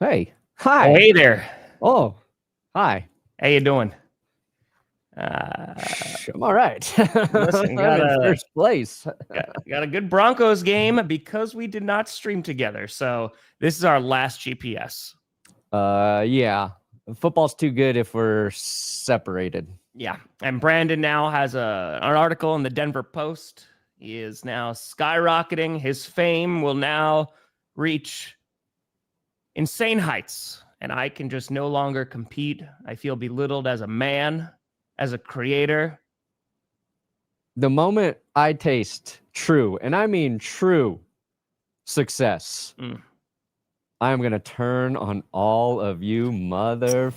Hey. Hi. Oh, hey there. Oh, hi. How you doing? I'm all right. Listen, I'm in first place. got a good Broncos game because we did not stream together. So this is our last GPS. Yeah. Football's too good if we're separated. Yeah. And Brandon now has an article in the Denver Post. He is now skyrocketing. His fame will now reach insane heights. And I can just no longer compete. I feel belittled as a man, as a creator. The moment I taste true, and I mean true success, I'm going to turn on all of you mother...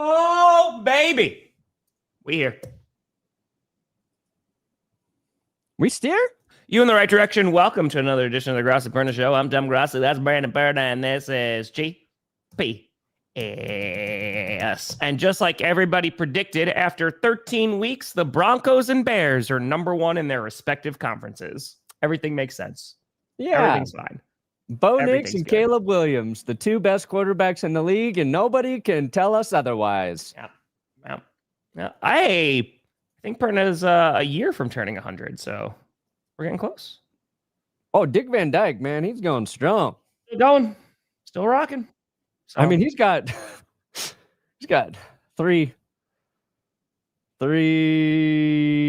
Oh, baby. We here. We steer? You in the right direction. Welcome to another edition of the Grossi Perna Show. I'm Tim Grossi. That's Brandon Perna, and this is GPS. And just like everybody predicted, after 13 weeks, the Broncos and Bears are number one in their respective conferences. Everything makes sense. Yeah. Everything's fine. Bo Nix and good. Caleb Williams, the two best quarterbacks in the league, and nobody can tell us otherwise. Yeah. I think Perna's a year from turning 100, so we're getting close. Oh, Dick Van Dyke, man, he's going strong. Still going. Still rocking. So, I mean, he's got three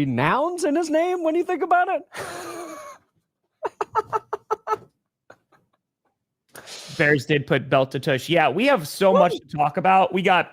nouns in his name when you think about it. Bears did put belt to tush. Yeah, we have so much to talk about. We got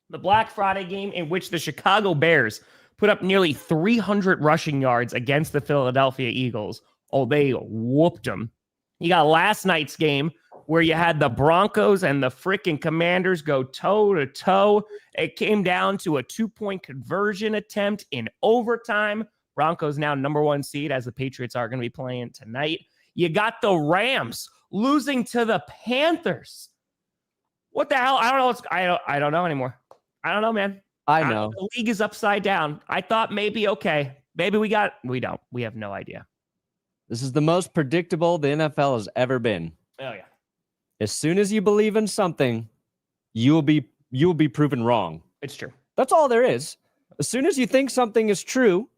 the Black Friday game in which the Chicago Bears put up nearly 300 rushing yards against the Philadelphia Eagles. Oh, they whooped them. You got last night's game where you had the Broncos and the freaking Commanders go toe-to-toe. It came down to a 2-point conversion attempt in overtime. Broncos now number one seed, as the Patriots are going to be playing tonight. You got the Rams losing to the Panthers. What the hell? I don't know. I don't know anymore. I don't know, man. I know. The league is upside down. I thought maybe, okay, maybe we don't. We have no idea. This is the most predictable the NFL has ever been. Oh, yeah. As soon as you believe in something, you will be proven wrong. It's true. That's all there is. As soon as you think something is true,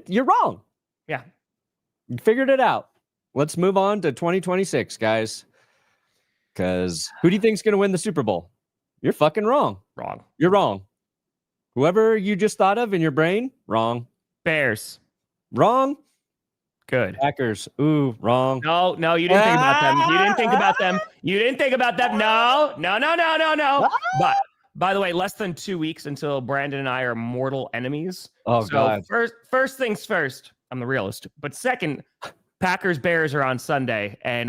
you're wrong. Yeah. You figured it out. Let's move on to 2026, guys. Because who do you think is going to win the Super Bowl? You're fucking wrong. Wrong. You're wrong. Whoever you just thought of in your brain, wrong. Bears. Wrong. Good. Packers. Ooh, wrong. No, you didn't think about them. You didn't think about them. You didn't think about them. No. But by the way, less than 2 weeks until Brandon and I are mortal enemies. Oh, so God. First things first, I'm the realist. But second, Packers Bears are on Sunday, and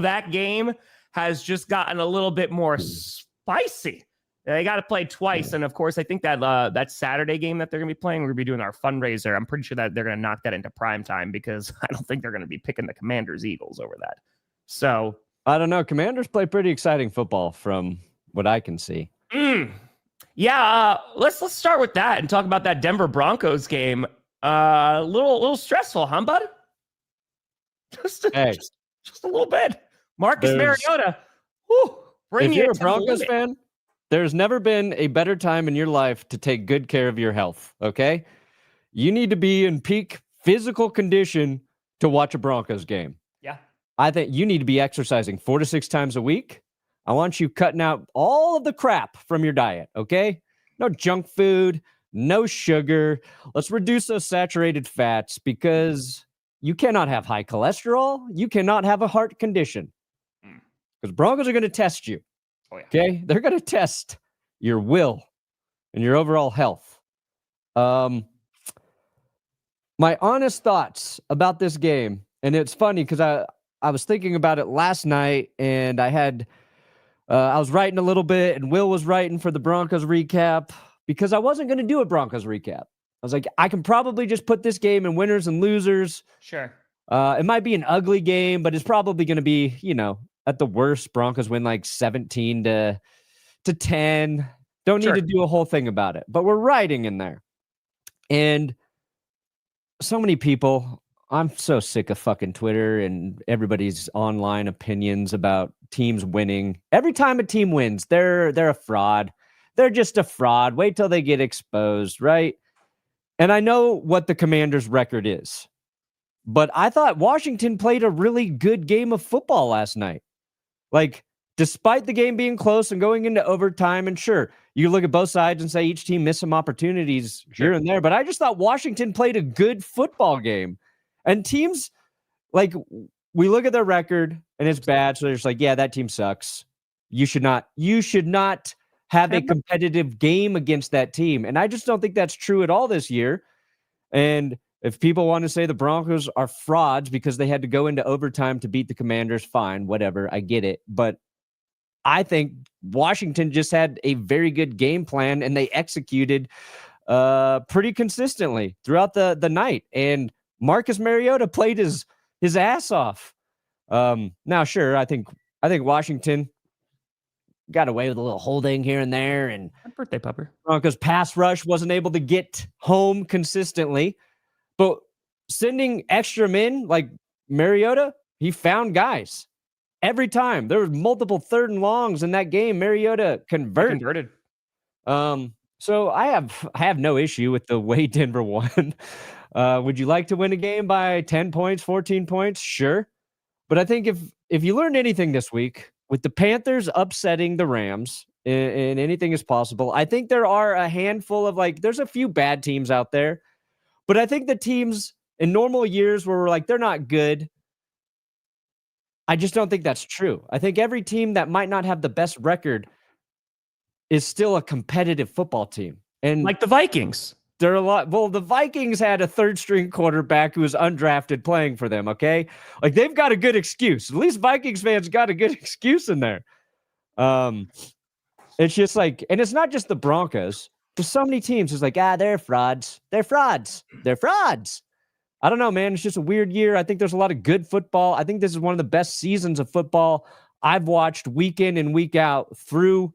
that game has just gotten a little bit more spicy. They got to play twice, and of course, I think that Saturday game that they're going to be playing, we're going to be doing our fundraiser. I'm pretty sure that they're going to knock that into prime time because I don't think they're going to be picking the Commanders Eagles over that. So I don't know. Commanders play pretty exciting football from what I can see. Yeah, let's start with that and talk about that Denver Broncos game. A little stressful, huh, bud? Just a little bit. Marcus Mariota. If you're a Broncos fan, there's never been a better time in your life to take good care of your health, okay? You need to be in peak physical condition to watch a Broncos game. Yeah. I think you need to be exercising 4 to 6 times a week. I want you cutting out all of the crap from your diet, okay? No junk food, no sugar. Let's reduce those saturated fats because you cannot have high cholesterol. You cannot have a heart condition because Broncos are going to test you. Oh, yeah. Okay? They're going to test your will and your overall health. My honest thoughts about this game, and it's funny because I was thinking about it last night, and I had I was writing a little bit, and Will was writing for the Broncos recap because I wasn't going to do a Broncos recap. I was like, I can probably just put this game in winners and losers. Sure. It might be an ugly game, but it's probably going to be, at the worst, Broncos win like 17 to 10. Don't need to do a whole thing about it, but we're writing in there. And so many people, I'm so sick of fucking Twitter and everybody's online opinions about teams winning. Every time a team wins, they're a fraud. They're just a fraud. Wait till they get exposed, right? And I know what the Commanders' record is, but I thought Washington played a really good game of football last night. Like, despite the game being close and going into overtime, and sure, you look at both sides and say each team missed some opportunities here and there, but I just thought Washington played a good football game. And teams, like, we look at their record and it's bad, so they're just like, yeah, that team sucks. You should not have a competitive game against that team. And I just don't think that's true at all this year. And if people want to say the Broncos are frauds because they had to go into overtime to beat the Commanders, fine, whatever, I get it. But I think Washington just had a very good game plan and they executed pretty consistently throughout the night. And Marcus Mariota played his ass off. Now, sure, I think Washington got away with a little holding here and there, and birthday pupper. Broncos pass rush wasn't able to get home consistently. But sending extra men like Mariota, he found guys every time. There was multiple 3rd and longs in that game. Mariota converted. So I have no issue with the way Denver won. Would you like to win a game by 10 points, 14 points? Sure. But I think if you learned anything this week, with the Panthers upsetting the Rams, and anything is possible, I think there are a handful of, there's a few bad teams out there. But I think the teams in normal years where we're like, they're not good, I just don't think that's true. I think every team that might not have the best record is still a competitive football team. And like the Vikings. They're a lot. Well, the Vikings had a 3rd-string quarterback who was undrafted playing for them, okay? Like, they've got a good excuse. At least Vikings fans got a good excuse in there. It's just like, and it's not just the Broncos. There's so many teams who's like, they're frauds. They're frauds. They're frauds. I don't know, man. It's just a weird year. I think there's a lot of good football. I think this is one of the best seasons of football I've watched week in and week out through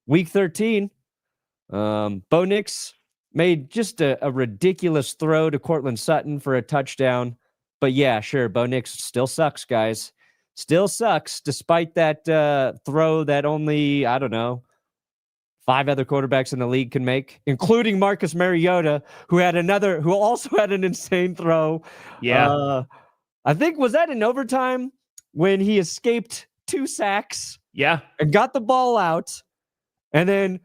week 13. Bo Nix made just a ridiculous throw to Cortland Sutton for a touchdown. But yeah, sure, Bo Nix still sucks, guys. Still sucks, despite that throw that only, 5 other quarterbacks in the league can make, including Marcus Mariota, who also had an insane throw. Yeah. I think, was that in overtime when he escaped 2 sacks? Yeah. And got the ball out and then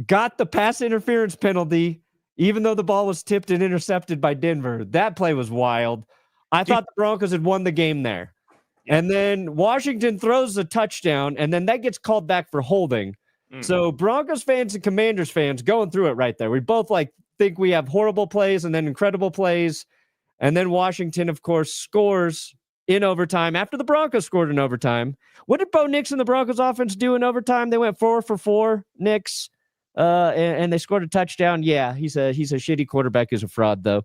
got the pass interference penalty, even though the ball was tipped and intercepted by Denver. That play was wild. I thought the Broncos had won the game there. Yeah. And then Washington throws a touchdown, and then that gets called back for holding. So Broncos fans and Commanders fans going through it right there. We both think we have horrible plays and then incredible plays. And then Washington, of course, scores in overtime after the Broncos scored in overtime. What did Bo Nix and the Broncos offense do in overtime? They went 4 for 4, Nix, and they scored a touchdown. Yeah, he's a shitty quarterback who's a fraud, though.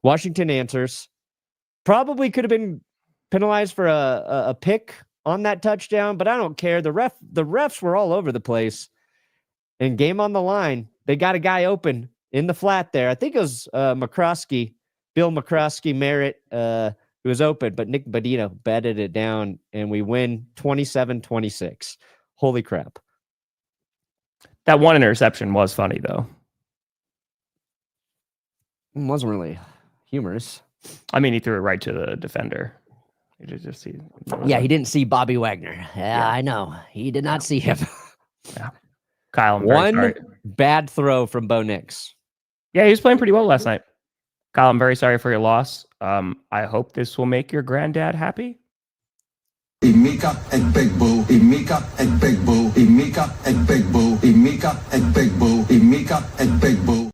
Washington answers. Probably could have been penalized for a pick on that touchdown, but I don't care. The refs were all over the place. And game on the line, they got a guy open in the flat there. I think it was Bill McCroskey Merritt, who was open, but Nick Badino batted it down, and we win 27-26. Holy crap. That one interception was funny, though. It wasn't really humorous. I mean, he threw it right to the defender. He didn't see Bobby Wagner. Yeah, I know. He did not see him. Yeah. Kyle, one bad throw from Bo Nix. Yeah, he was playing pretty well last night. Kyle, I'm very sorry for your loss. I hope this will make your granddad happy. Imika and Big Boo, Imika and Big Boo, Imika and Big Boo, Imika and Big Boo, Imika and Big Boo.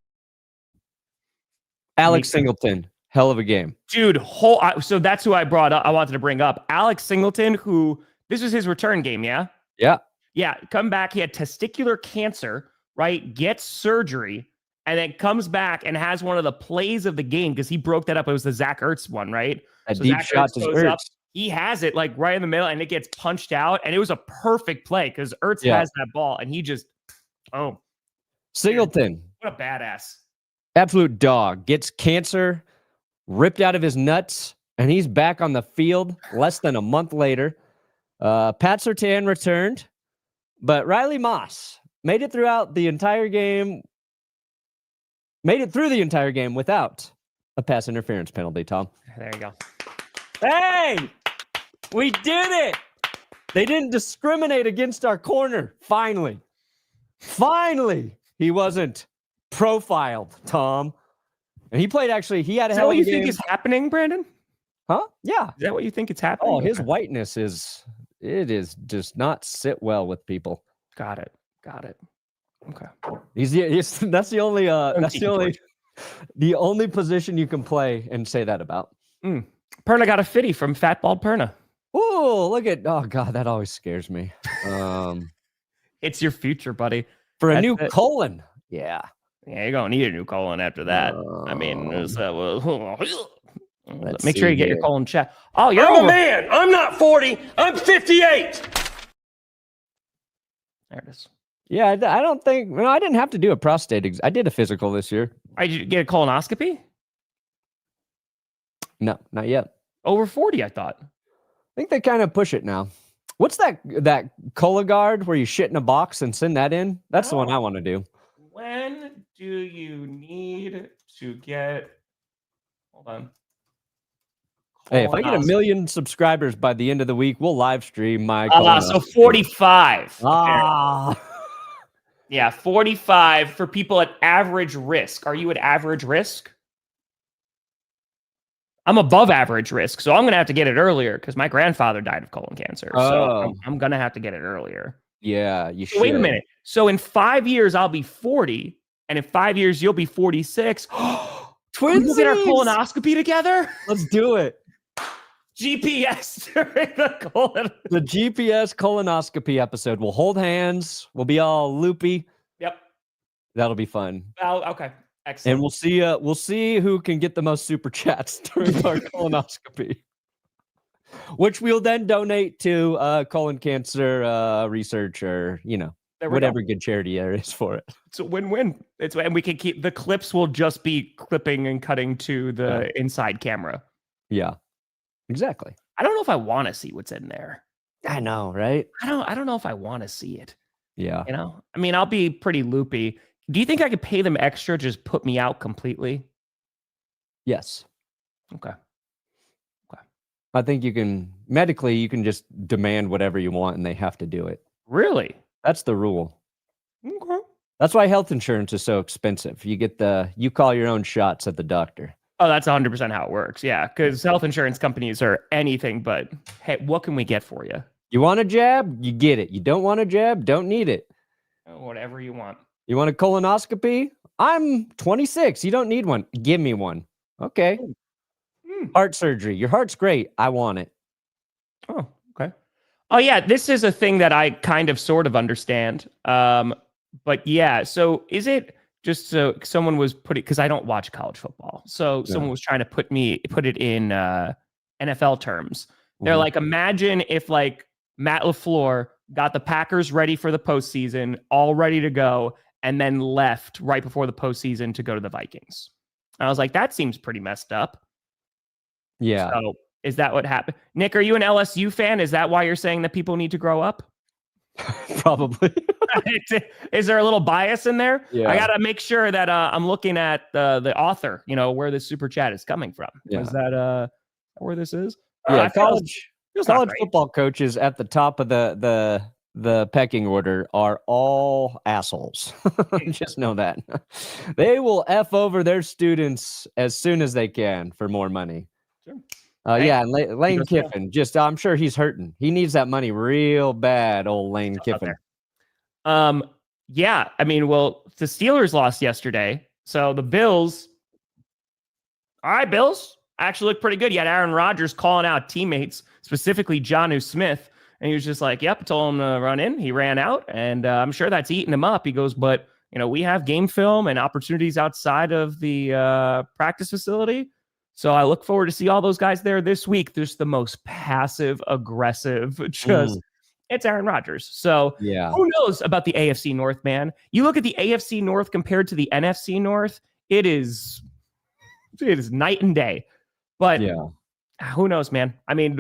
Alex Singleton. Hell of a game. Dude, so that's who I brought up. I wanted to bring up Alex Singleton, who This was his return game, yeah? Yeah. Yeah, come back. He had testicular cancer, right? Gets surgery, and then comes back and has one of the plays of the game because he broke that up. It was the Zach Ertz one, right? A deep Zach shot Ertz to goes Ertz. up. He has it like right in the middle, and it gets punched out. And it was a perfect play because Ertz has that ball, and he just, Singleton. What a badass. Absolute dog. Gets cancer ripped out of his nuts, and he's back on the field less than a month later. Pat Surtain returned, but Riley Moss made it through the entire game without a pass interference penalty, Tom. There you go. Hey, we did it. They didn't discriminate against our corner. Finally, he wasn't profiled, Tom. And he played he had a hell of a game. Is that what you think is happening, Brandon? Huh? Yeah. Is that what you think is happening? Oh, his whiteness does not sit well with people. Got it. Okay. That's the only position you can play and say that about. Perna got a fitty from Fat Bald Perna. Oh, God, that always scares me. It's your future, buddy. For a new colon. Yeah. Yeah, you're going to need a new colon after that. I mean, make sure you get your colon checked. Oh, I'm a man. I'm not 40. I'm 58. There it is. Yeah, I don't think... I didn't have to do a prostate. I did a physical this year. Did you get a colonoscopy? No, not yet. Over 40, I thought. I think they kind of push it now. What's that Cologuard where you shit in a box and send that in? That's the one I want to do. When do you need to get... Hold on. Hey, if I get 1 million subscribers by the end of the week, we'll live stream my so 45. Yeah, 45 for people at average risk. Are you at average risk? I'm above average risk, so I'm going to have to get it earlier because my grandfather died of colon cancer. So I'm going to have to get it earlier. Yeah, you should. Wait a minute. So in 5 years, I'll be 40, and in 5 years, you'll be 46. Twins! We'll get our colonoscopy together? Let's do it. GPS during the colon. The GPS colonoscopy episode. We'll hold hands. We'll be all loopy. Yep. That'll be fun. Okay. Excellent. And we'll see who can get the most super chats during our colonoscopy, which we'll then donate to colon cancer research or whatever good charity there is for it. It's a win-win. And we can keep the clips. Will just be clipping and cutting to the inside camera. Yeah, exactly. I don't know if I want to see what's in there. I know, right? I don't know if I want to see it. Yeah. I mean, I'll be pretty loopy. Do you think I could pay them extra to just put me out completely? Yes. Okay. I think you can just demand whatever you want and they have to do it. Really? That's the rule. Okay. That's why health insurance is so expensive. You call your own shots at the doctor. Oh, that's 100% how it works. Yeah, because health insurance companies are anything but, hey, what can we get for you? You want a jab? You get it. You don't want a jab? Don't need it. Whatever you want. You want a colonoscopy? I'm 26. You don't need one. Give me one. Okay. Heart surgery. Your heart's great. I want it. Oh, okay. Oh, yeah. This is a thing that I kind of sort of understand. But yeah, so is it just so someone was because I don't watch college football. So someone was trying to put it in NFL terms. They're like, imagine if like Matt LaFleur got the Packers ready for the postseason, all ready to go, and then left right before the postseason to go to the Vikings. I was like, that seems pretty messed up. Yeah. So is that what happened? Nick, are you an LSU fan? Is that why you're saying that people need to grow up? Probably. Is there a little bias in there? Yeah. I got to make sure that I'm looking at the author, where the super chat is coming from. Yeah. Is that where this is? Yeah, college football coaches at the top of the pecking order are all assholes. Just know that. They will F over their students as soon as they can for more money. Sure. Yeah, and Lane Kiffin, I'm sure he's hurting. He needs that money real bad, old Lane Kiffin. Yeah, I mean, well, the Steelers lost yesterday, so the Bills. All right, Bills actually look pretty good. You had Aaron Rodgers calling out teammates, specifically Jonnu Smith, And he was just like, yep, told him to run in. He ran out, and I'm sure that's eating him up. He goes, but, we have game film and opportunities outside of the practice facility. So I look forward to see all those guys there this week. There's the most passive aggressive, it's Aaron Rodgers. So who knows about the AFC North, man? You look at the AFC North compared to the NFC North, it is night and day. But who knows, man? I mean,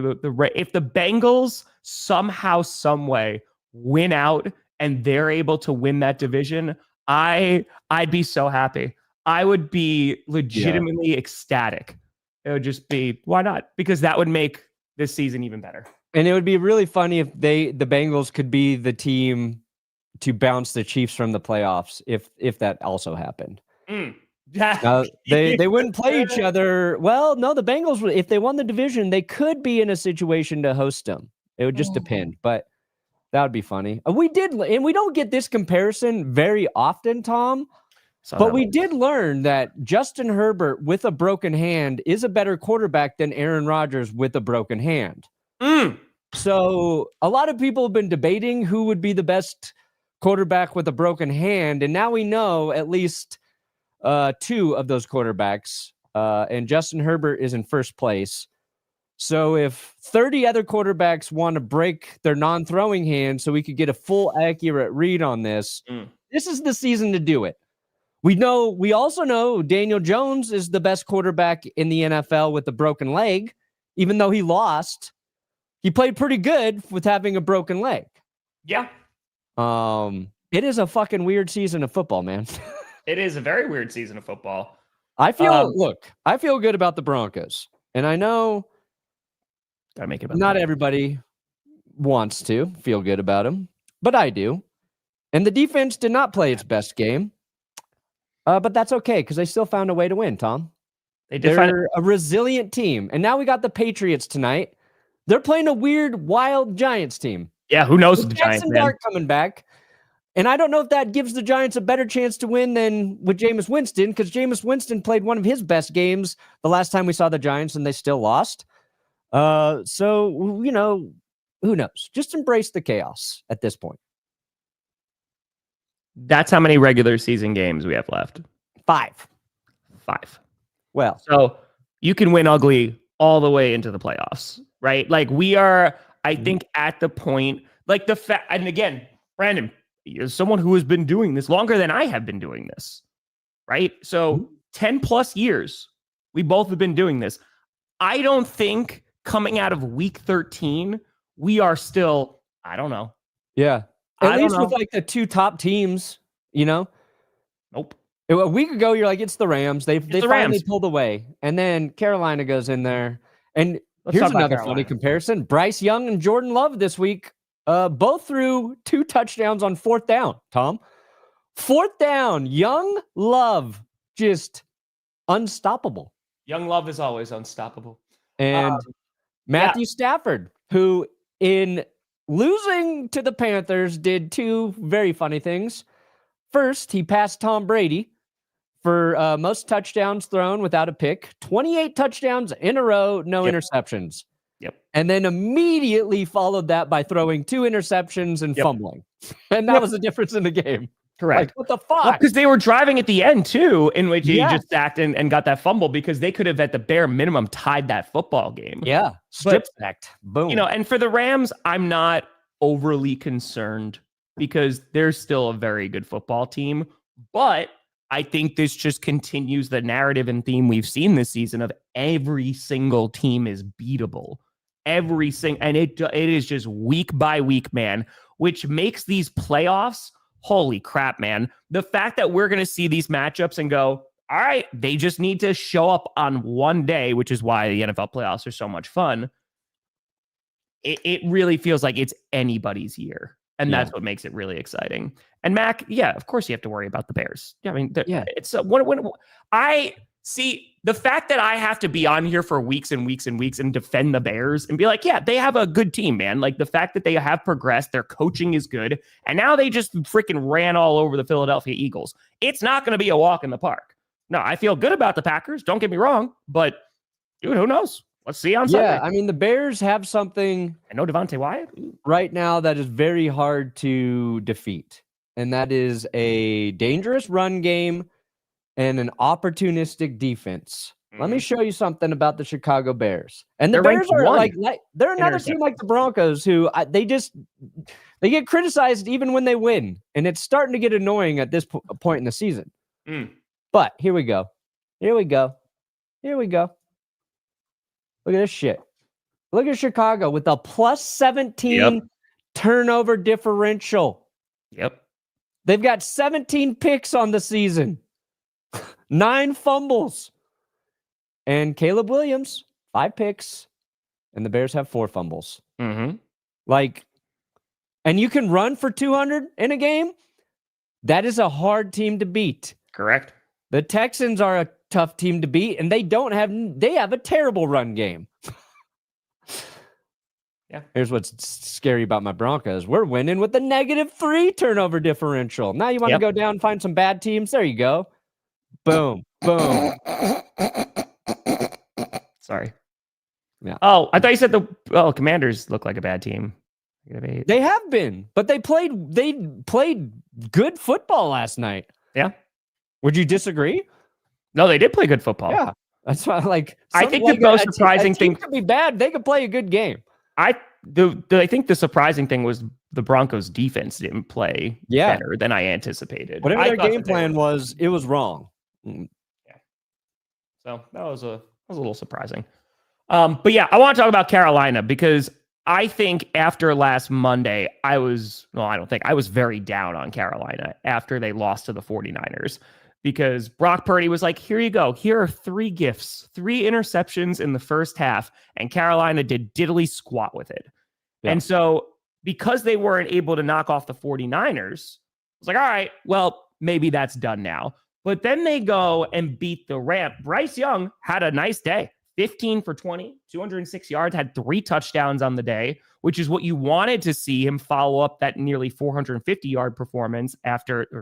if the Bengals somehow, some way win out and they're able to win that division, I'd be so happy. I would be legitimately ecstatic. It would just be, why not? Because that would make this season even better. And it would be really funny if the Bengals could be the team to bounce the Chiefs from the playoffs if that also happened. They wouldn't play each other. Well, no, the Bengals, if they won the division, they could be in a situation to host them. It would just depend, but that would be funny. And we don't get this comparison very often, Tom. But we did learn that Justin Herbert with a broken hand is a better quarterback than Aaron Rodgers with a broken hand. So a lot of people have been debating who would be the best quarterback with a broken hand. And now we know at least two of those quarterbacks. And Justin Herbert is in first place. So if 30 other quarterbacks want to break their non-throwing hand so we could get a full accurate read on this, this is the season to do it. We also know Daniel Jones is the best quarterback in the NFL with a broken leg, even though he lost. He played pretty good with having a broken leg. Yeah. It is a fucking weird season of football, man. It is a very weird season of football. I feel good about the Broncos. And I know gotta make it about not everybody wants to feel good about them, but I do. And the defense did not play its best game. But that's okay, because they still found a way to win, Tom. They're a resilient team. And now we got the Patriots tonight. They're playing a weird, wild Giants team. Yeah, who knows the Giants, man. Dart coming back. And I don't know if that gives the Giants a better chance to win than with Jameis Winston, because Jameis Winston played one of his best games the last time we saw the Giants, and they still lost. So, who knows? Just embrace the chaos at this point. That's how many regular season games we have left. 5. Well, so you can win ugly all the way into the playoffs, right? Like we are, I think, at the point, like the fact, and again, Brandon, you're someone who has been doing this longer than I have been doing this, right? So 10 plus years, we both have been doing this. I don't think coming out of week 13, we are still, I don't know. Yeah. At least with like the two top teams, Nope. A week ago, you're like, it's the Rams. They finally pulled away. And then Carolina goes in there. And here's another funny comparison. Bryce Young and Jordan Love this week both threw 2 touchdowns on 4th down, Tom. 4th down, Young, Love, just unstoppable. Young Love is always unstoppable. And Matthew Stafford, who in losing to the Panthers did 2 very funny things. First, he passed Tom Brady for most touchdowns thrown without a pick. 28 touchdowns in a row, no interceptions. Yep. And then immediately followed that by throwing 2 interceptions and fumbling. And that was the difference in the game. Correct. Like, what the fuck? Because they were driving at the end, too, in which he just sacked and got that fumble, because they could have, at the bare minimum, tied that football game. Yeah. Strip sacked. Boom. And for the Rams, I'm not overly concerned because they're still a very good football team. But I think this just continues the narrative and theme we've seen this season of every single team is beatable. And it is just week by week, man, which makes these playoffs, holy crap, man. The fact that we're going to see these matchups and go, all right, they just need to show up on one day, which is why the NFL playoffs are so much fun. It really feels like it's anybody's year. And that's what makes it really exciting. And Mac, of course you have to worry about the Bears. Yeah, I mean, it's when I see the fact that I have to be on here for weeks and weeks and weeks and defend the Bears and be like, yeah, they have a good team, man. Like the fact that they have progressed, their coaching is good, and now they just freaking ran all over the Philadelphia Eagles. It's not going to be a walk in the park. No, I feel good about the Packers. Don't get me wrong, but dude, who knows? Let's see on Sunday. Yeah, I mean, the Bears have something I know Devontae Wyatt. right now that is very hard to defeat, and that is a dangerous run game and an opportunistic defense. Let me show you something about the Chicago Bears. And the They're Bears ranked are one like they're another team like the Broncos who they get criticized even when they win, and it's starting to get annoying at this point in the season. But here we go. Here we go. Here we go. Look at this shit. Look at Chicago with a plus 17 turnover differential. Yep. They've got 17 picks on the season, 9 fumbles. And Caleb Williams, 5 picks, and the Bears have 4 fumbles. Like, and you can run for 200 in a game? That is a hard team to beat. Correct. The Texans are a tough team to beat, and they have a terrible run game. Yeah. Here's what's scary about my Broncos. We're winning with a -3 turnover differential. Now you want to go down and find some bad teams? There you go. Boom. Boom. Sorry. Yeah. Oh, I thought you said the Commanders look like a bad team. They have been, but they played good football last night. Yeah. Would you disagree? No, they did play good football. Yeah. That's why I think the most surprising thing could be bad. They could play a good game. I think the surprising thing was the Broncos defense didn't play better than I anticipated. Whatever their game plan was, it was wrong. Yeah. So that was a little surprising. But yeah, I want to talk about Carolina because I think after last Monday, I was very down on Carolina after they lost to the 49ers because Brock Purdy was like, here you go. Here are 3 gifts, 3 interceptions in the first half. And Carolina did diddly squat with it. Yeah. And so because they weren't able to knock off the 49ers, I was like, all right, well, maybe that's done now. But then they go and beat the Rams. Bryce Young had a nice day. 15 for 20, 206 yards, had 3 touchdowns on the day, which is what you wanted to see him follow up that nearly 450-yard performance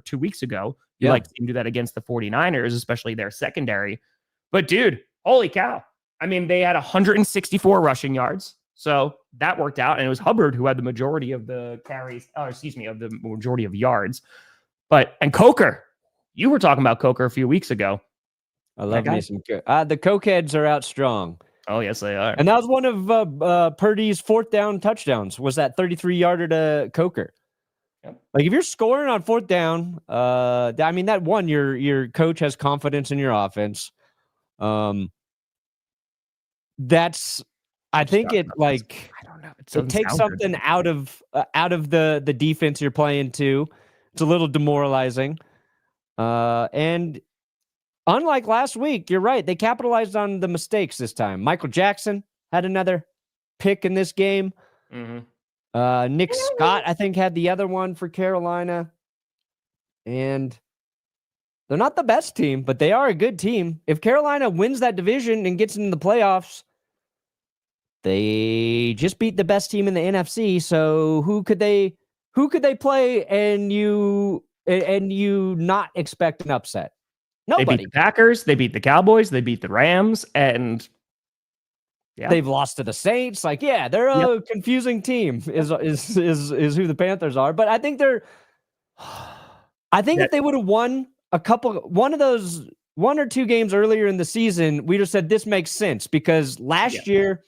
2 weeks ago. You like to see him do that against the 49ers, especially their secondary. But dude, holy cow. I mean, they had 164 rushing yards. So that worked out. And it was Hubbard who had the majority of the carries, of the majority of yards. And Coker, you were talking about Coker a few weeks ago. I love me some the Cokeheads are out strong. Oh, yes, they are. And that was one of Purdy's 4th down touchdowns, was that 33-yarder to Coker. Yep. Like, if you're scoring on 4th down, I mean, that one, your coach has confidence in your offense. That's, I think it, like, I don't know. It takes something out of the defense you're playing too. It's a little demoralizing. And unlike last week, you're right. They capitalized on the mistakes this time. Michael Jackson had another pick in this game. Nick Scott, I think, had the other one for Carolina. And they're not the best team, but they are a good team. If Carolina wins that division and gets into the playoffs, they just beat the best team in the NFC. So who could they play and you not expect an upset? Nobody. They beat the Packers, they beat the Cowboys, they beat the Rams, and they've lost to the Saints. Like, they're a confusing team is who the Panthers are. But I think if they would have won one or 2 games earlier in the season, we'd have said this makes sense because last year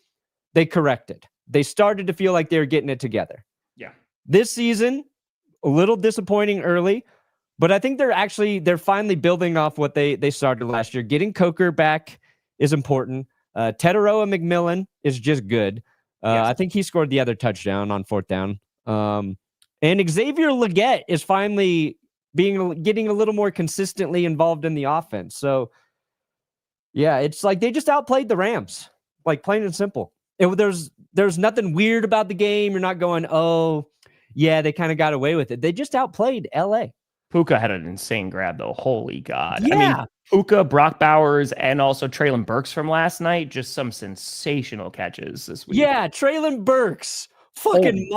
they corrected. They started to feel like they were getting it together. Yeah. This season, a little disappointing early. But I think they're finally building off what they started last year. Getting Coker back is important. Teteroa McMillan is just good. I think he scored the other touchdown on 4th down. And Xavier Legette is finally getting a little more consistently involved in the offense. So, yeah, it's like they just outplayed the Rams, like plain and simple. There's nothing weird about the game. You're not going, oh, yeah, they kind of got away with it. They just outplayed LA. Puka had an insane grab, though. Holy God. Yeah. I mean, Puka, Brock Bowers, and also Traylon Burks from last night. Just some sensational catches this week. Yeah, Traylon Burks. fucking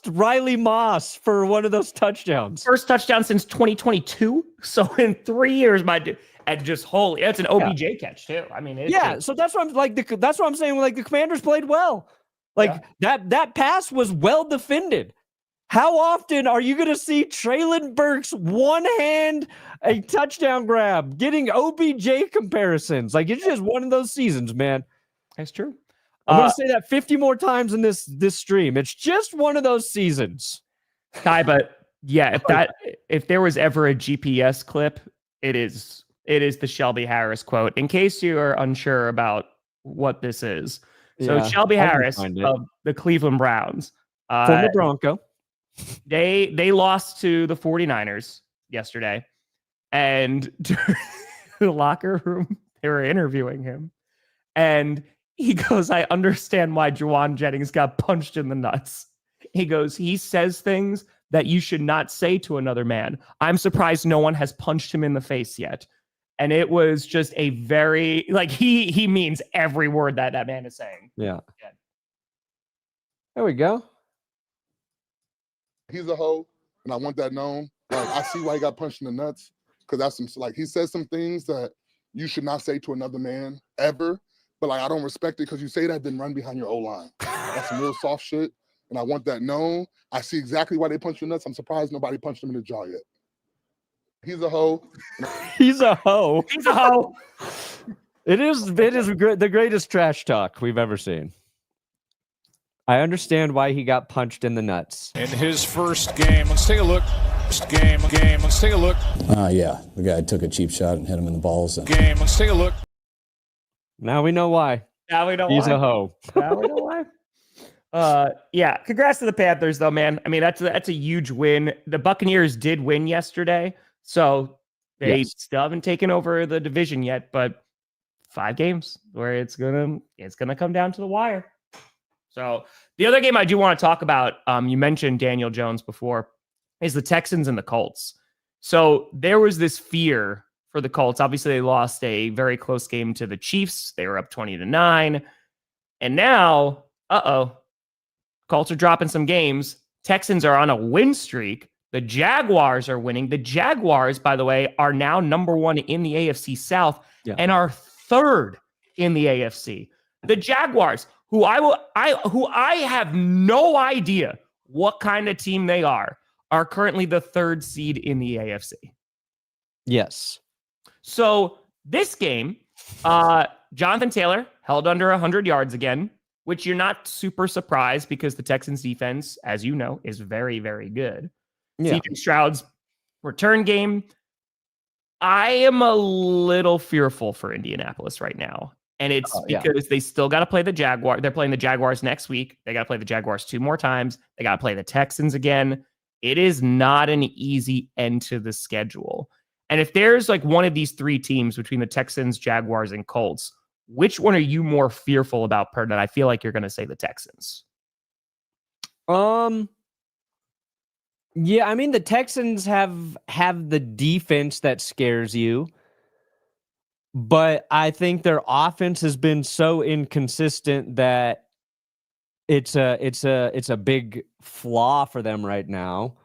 Riley Moss for one of those touchdowns. First touchdown since 2022. So in 3 years, my dude, and just holy, it's an OBJ catch too. I mean, so that's what I'm like. That's what I'm saying. Like the Commanders played well. Like that pass was well defended. How often are you going to see Treylon Burks one hand a touchdown grab, getting OBJ comparisons? Like it's just one of those seasons, man. That's true. I'm going to say that 50 more times in this stream. It's just one of those seasons. Kai, but yeah, if there was ever a GPS clip, it is the Shelby Harris quote. In case you are unsure about what this is. So Shelby Harris of the Cleveland Browns. Former Bronco. They lost to the 49ers yesterday. And during the locker room, they were interviewing him. And he goes, I understand why Juwan Jennings got punched in the nuts. He goes, he says things that you should not say to another man. I'm surprised no one has punched him in the face yet. And it was just a very, like, he means every word that man is saying. Yeah. There we go. He's a hoe, and I want that known. Like, I see why he got punched in the nuts, because that's some, like, he says some things that you should not say to another man ever. But, like, I don't respect it because you say that, then run behind your O-line. That's some real soft shit, and I want that known. I see exactly why they punched you in the nuts. I'm surprised nobody punched him in the jaw yet. He's a hoe. He's a hoe. He's a hoe. It is the greatest trash talk we've ever seen. I understand why he got punched in the nuts. In his first game, let's take a look. Let's take a look. Yeah, the guy took a cheap shot and hit him in the balls. Let's take a look. Now we know why. Now we know He's why. a hoe. Now we know why. Yeah, congrats to the Panthers, though, man. I mean, that's a huge win. The Buccaneers did win yesterday, so they still haven't taken over the division yet. But 5 games where it's gonna come down to the wire. So the other game I do want to talk about, you mentioned Daniel Jones before, is the Texans and the Colts. So there was this fear for the Colts. Obviously, they lost a very close game to the Chiefs. They were up 20-9. And now, Colts are dropping some games. Texans are on a win streak. The Jaguars are winning. The Jaguars, by the way, are now number 1 in the AFC South and are 3rd in the AFC. The Jaguars, who I have no idea what kind of team they are currently the 3rd seed in the AFC. Yes. So this game, Jonathan Taylor held under 100 yards again, which you're not super surprised because the Texans defense, as you know, is very, very good. Yeah. CJ Stroud's return game. I am a little fearful for Indianapolis right now. And it's because they still got to play the Jaguars. They're playing the Jaguars next week. They got to play the Jaguars 2 more times. They got to play the Texans again. It is not an easy end to the schedule. And if there's like one of these 3 teams between the Texans, Jaguars, and Colts, which one are you more fearful about, Perna? I feel like you're going to say the Texans. Yeah, I mean, the Texans have the defense that scares you. But I think their offense has been so inconsistent that it's a big flaw for them right now.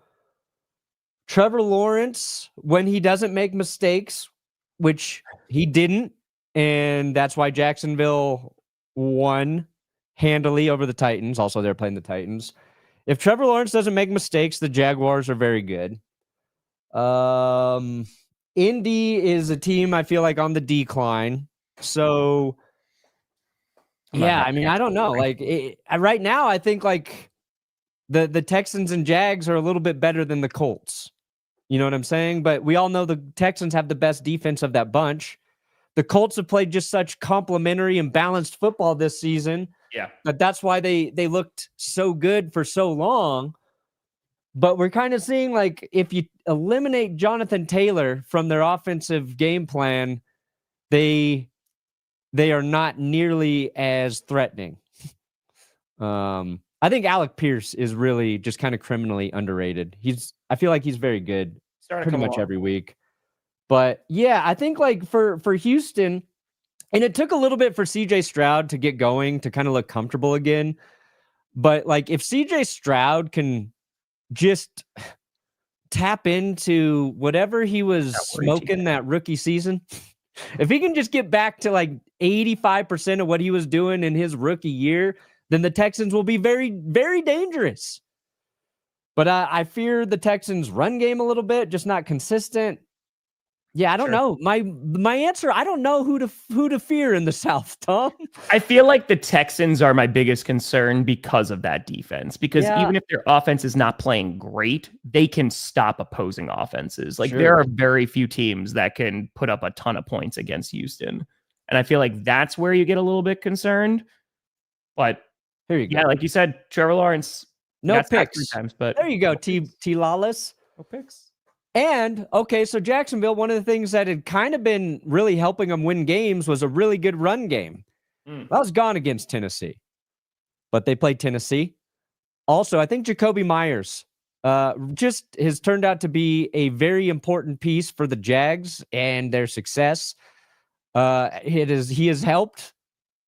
Trevor Lawrence, when he doesn't make mistakes, which he didn't, and that's why Jacksonville won handily over the Titans. Also, they're playing the Titans. If Trevor Lawrence doesn't make mistakes, the Jaguars are very good. Indy is a team I feel like on the decline. So, yeah, I mean, I don't know. Like right now, I think like the Texans and Jags are a little bit better than the Colts. You know what I'm saying? But we all know the Texans have the best defense of that bunch. The Colts have played just such complementary and balanced football this season. Yeah. But that's why they looked so good for so long. But we're kind of seeing like if you eliminate Jonathan Taylor from their offensive game plan, they are not nearly as threatening. I think Alec Pierce is really just kind of criminally underrated. I feel like he's very good pretty much every week. But yeah, I think like for Houston, and it took a little bit for CJ Stroud to get going, to kind of look comfortable again. But like if CJ Stroud can just tap into whatever he was smoking that rookie season, if he can just get back to like 85% of what he was doing in his rookie year, then the Texans will be very, very dangerous. But I fear the Texans' run game a little bit, just not consistent. Yeah, I don't know. My answer, I don't know who to fear in the South, Tom. I feel like the Texans are my biggest concern because of that defense. Because even if their offense is not playing great, they can stop opposing offenses. Like there are very few teams that can put up a ton of points against Houston. And I feel like that's where you get a little bit concerned. But here you go. Yeah, like you said, Trevor Lawrence. No picks. 3 times, but there you go, T. Lawless. No picks. And, okay, so Jacksonville, one of the things that had kind of been really helping them win games was a really good run game. That was gone against Tennessee. But they played Tennessee. Also, I think Jacoby Myers just has turned out to be a very important piece for the Jags and their success. He has helped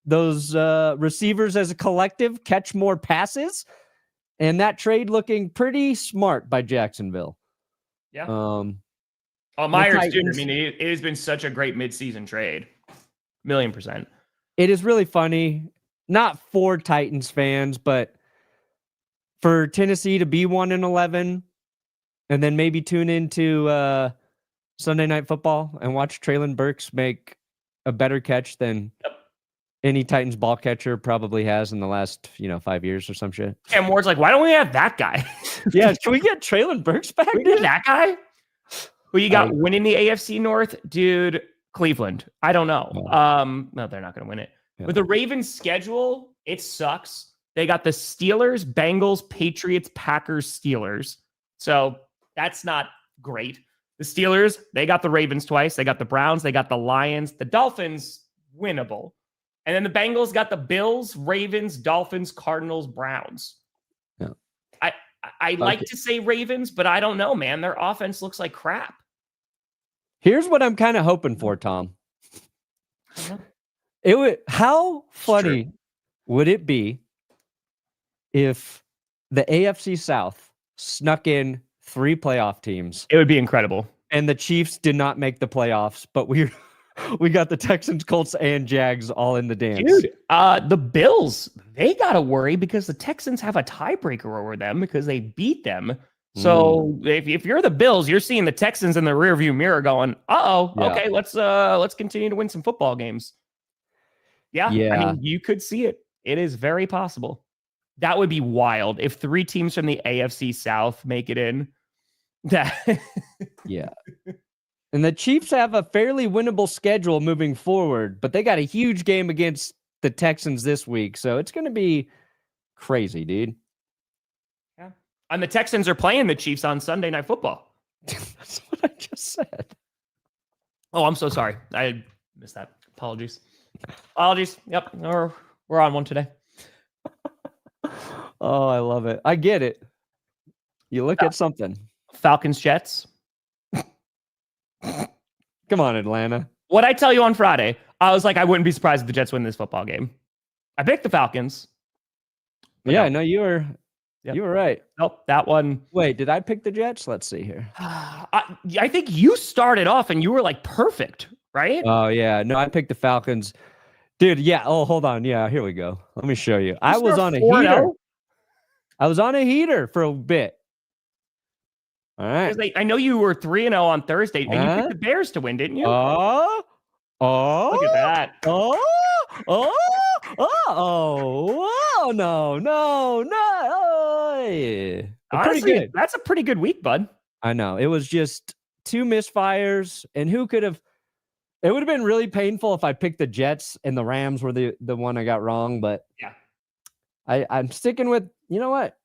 those receivers as a collective catch more passes. And that trade looking pretty smart by Jacksonville. Yeah. Myers, dude. I mean, it has been such a great midseason trade. 1,000,000%. It is really funny, not for Titans fans, but for Tennessee to be 1-11 and then maybe tune into Sunday Night Football and watch Traylon Burks make a better catch than any Titans ball catcher probably has in the last, 5 years or some shit. And Ward's like, why don't we have that guy? Yeah, can we get Traylon Burks back? Can we get that guy? Who you got winning the AFC North? Dude, Cleveland. I don't know. No, they're not going to win it. Yeah. With the Ravens schedule, it sucks. They got the Steelers, Bengals, Patriots, Packers, Steelers. So that's not great. The Steelers, they got the Ravens twice. They got the Browns. They got the Lions. The Dolphins, winnable. And then the Bengals got the Bills, Ravens, Dolphins, Cardinals, Browns. Yeah. I like to say Ravens, but I don't know, man. Their offense looks like crap. Here's what I'm kind of hoping for, Tom. How funny would it be if the AFC South snuck in 3 playoff teams? It would be incredible. And the Chiefs did not make the playoffs, but we got the Texans, Colts, and Jags all in the dance. Dude, the Bills, they got to worry because the Texans have a tiebreaker over them because they beat them. So if you're the Bills, you're seeing the Texans in the rearview mirror going, okay, let's continue to win some football games. Yeah, I mean, you could see it. It is very possible. That would be wild if 3 teams from the AFC South make it in. Yeah. And the Chiefs have a fairly winnable schedule moving forward, but they got a huge game against the Texans this week. So it's going to be crazy, dude. Yeah. And the Texans are playing the Chiefs on Sunday Night Football. That's what I just said. Oh, I'm so sorry. I missed that. Apologies. Yep. We're on one today. Oh, I love it. I get it. You look at something. Falcons, Jets. Come on, Atlanta. What I tell you on Friday, I was like, I wouldn't be surprised if the Jets win this football game. I picked the Falcons. Yeah, no, you were right. Nope, that one. Wait, did I pick the Jets? Let's see here. I think you started off and you were like perfect, right? Oh, yeah. No, I picked the Falcons. Dude, yeah. Oh, hold on. Yeah, here we go. Let me show you. I was on a heater. I was on a heater for a bit. All right. I know you were 3-0 on Thursday, and you picked the Bears to win, didn't you? Oh, look at that. No. Honestly, pretty good. That's a pretty good week, bud. I know. It was just 2 misfires, and who could have? It would have been really painful if I picked the Jets and the Rams were the one I got wrong, but yeah, I'm sticking with. You know what?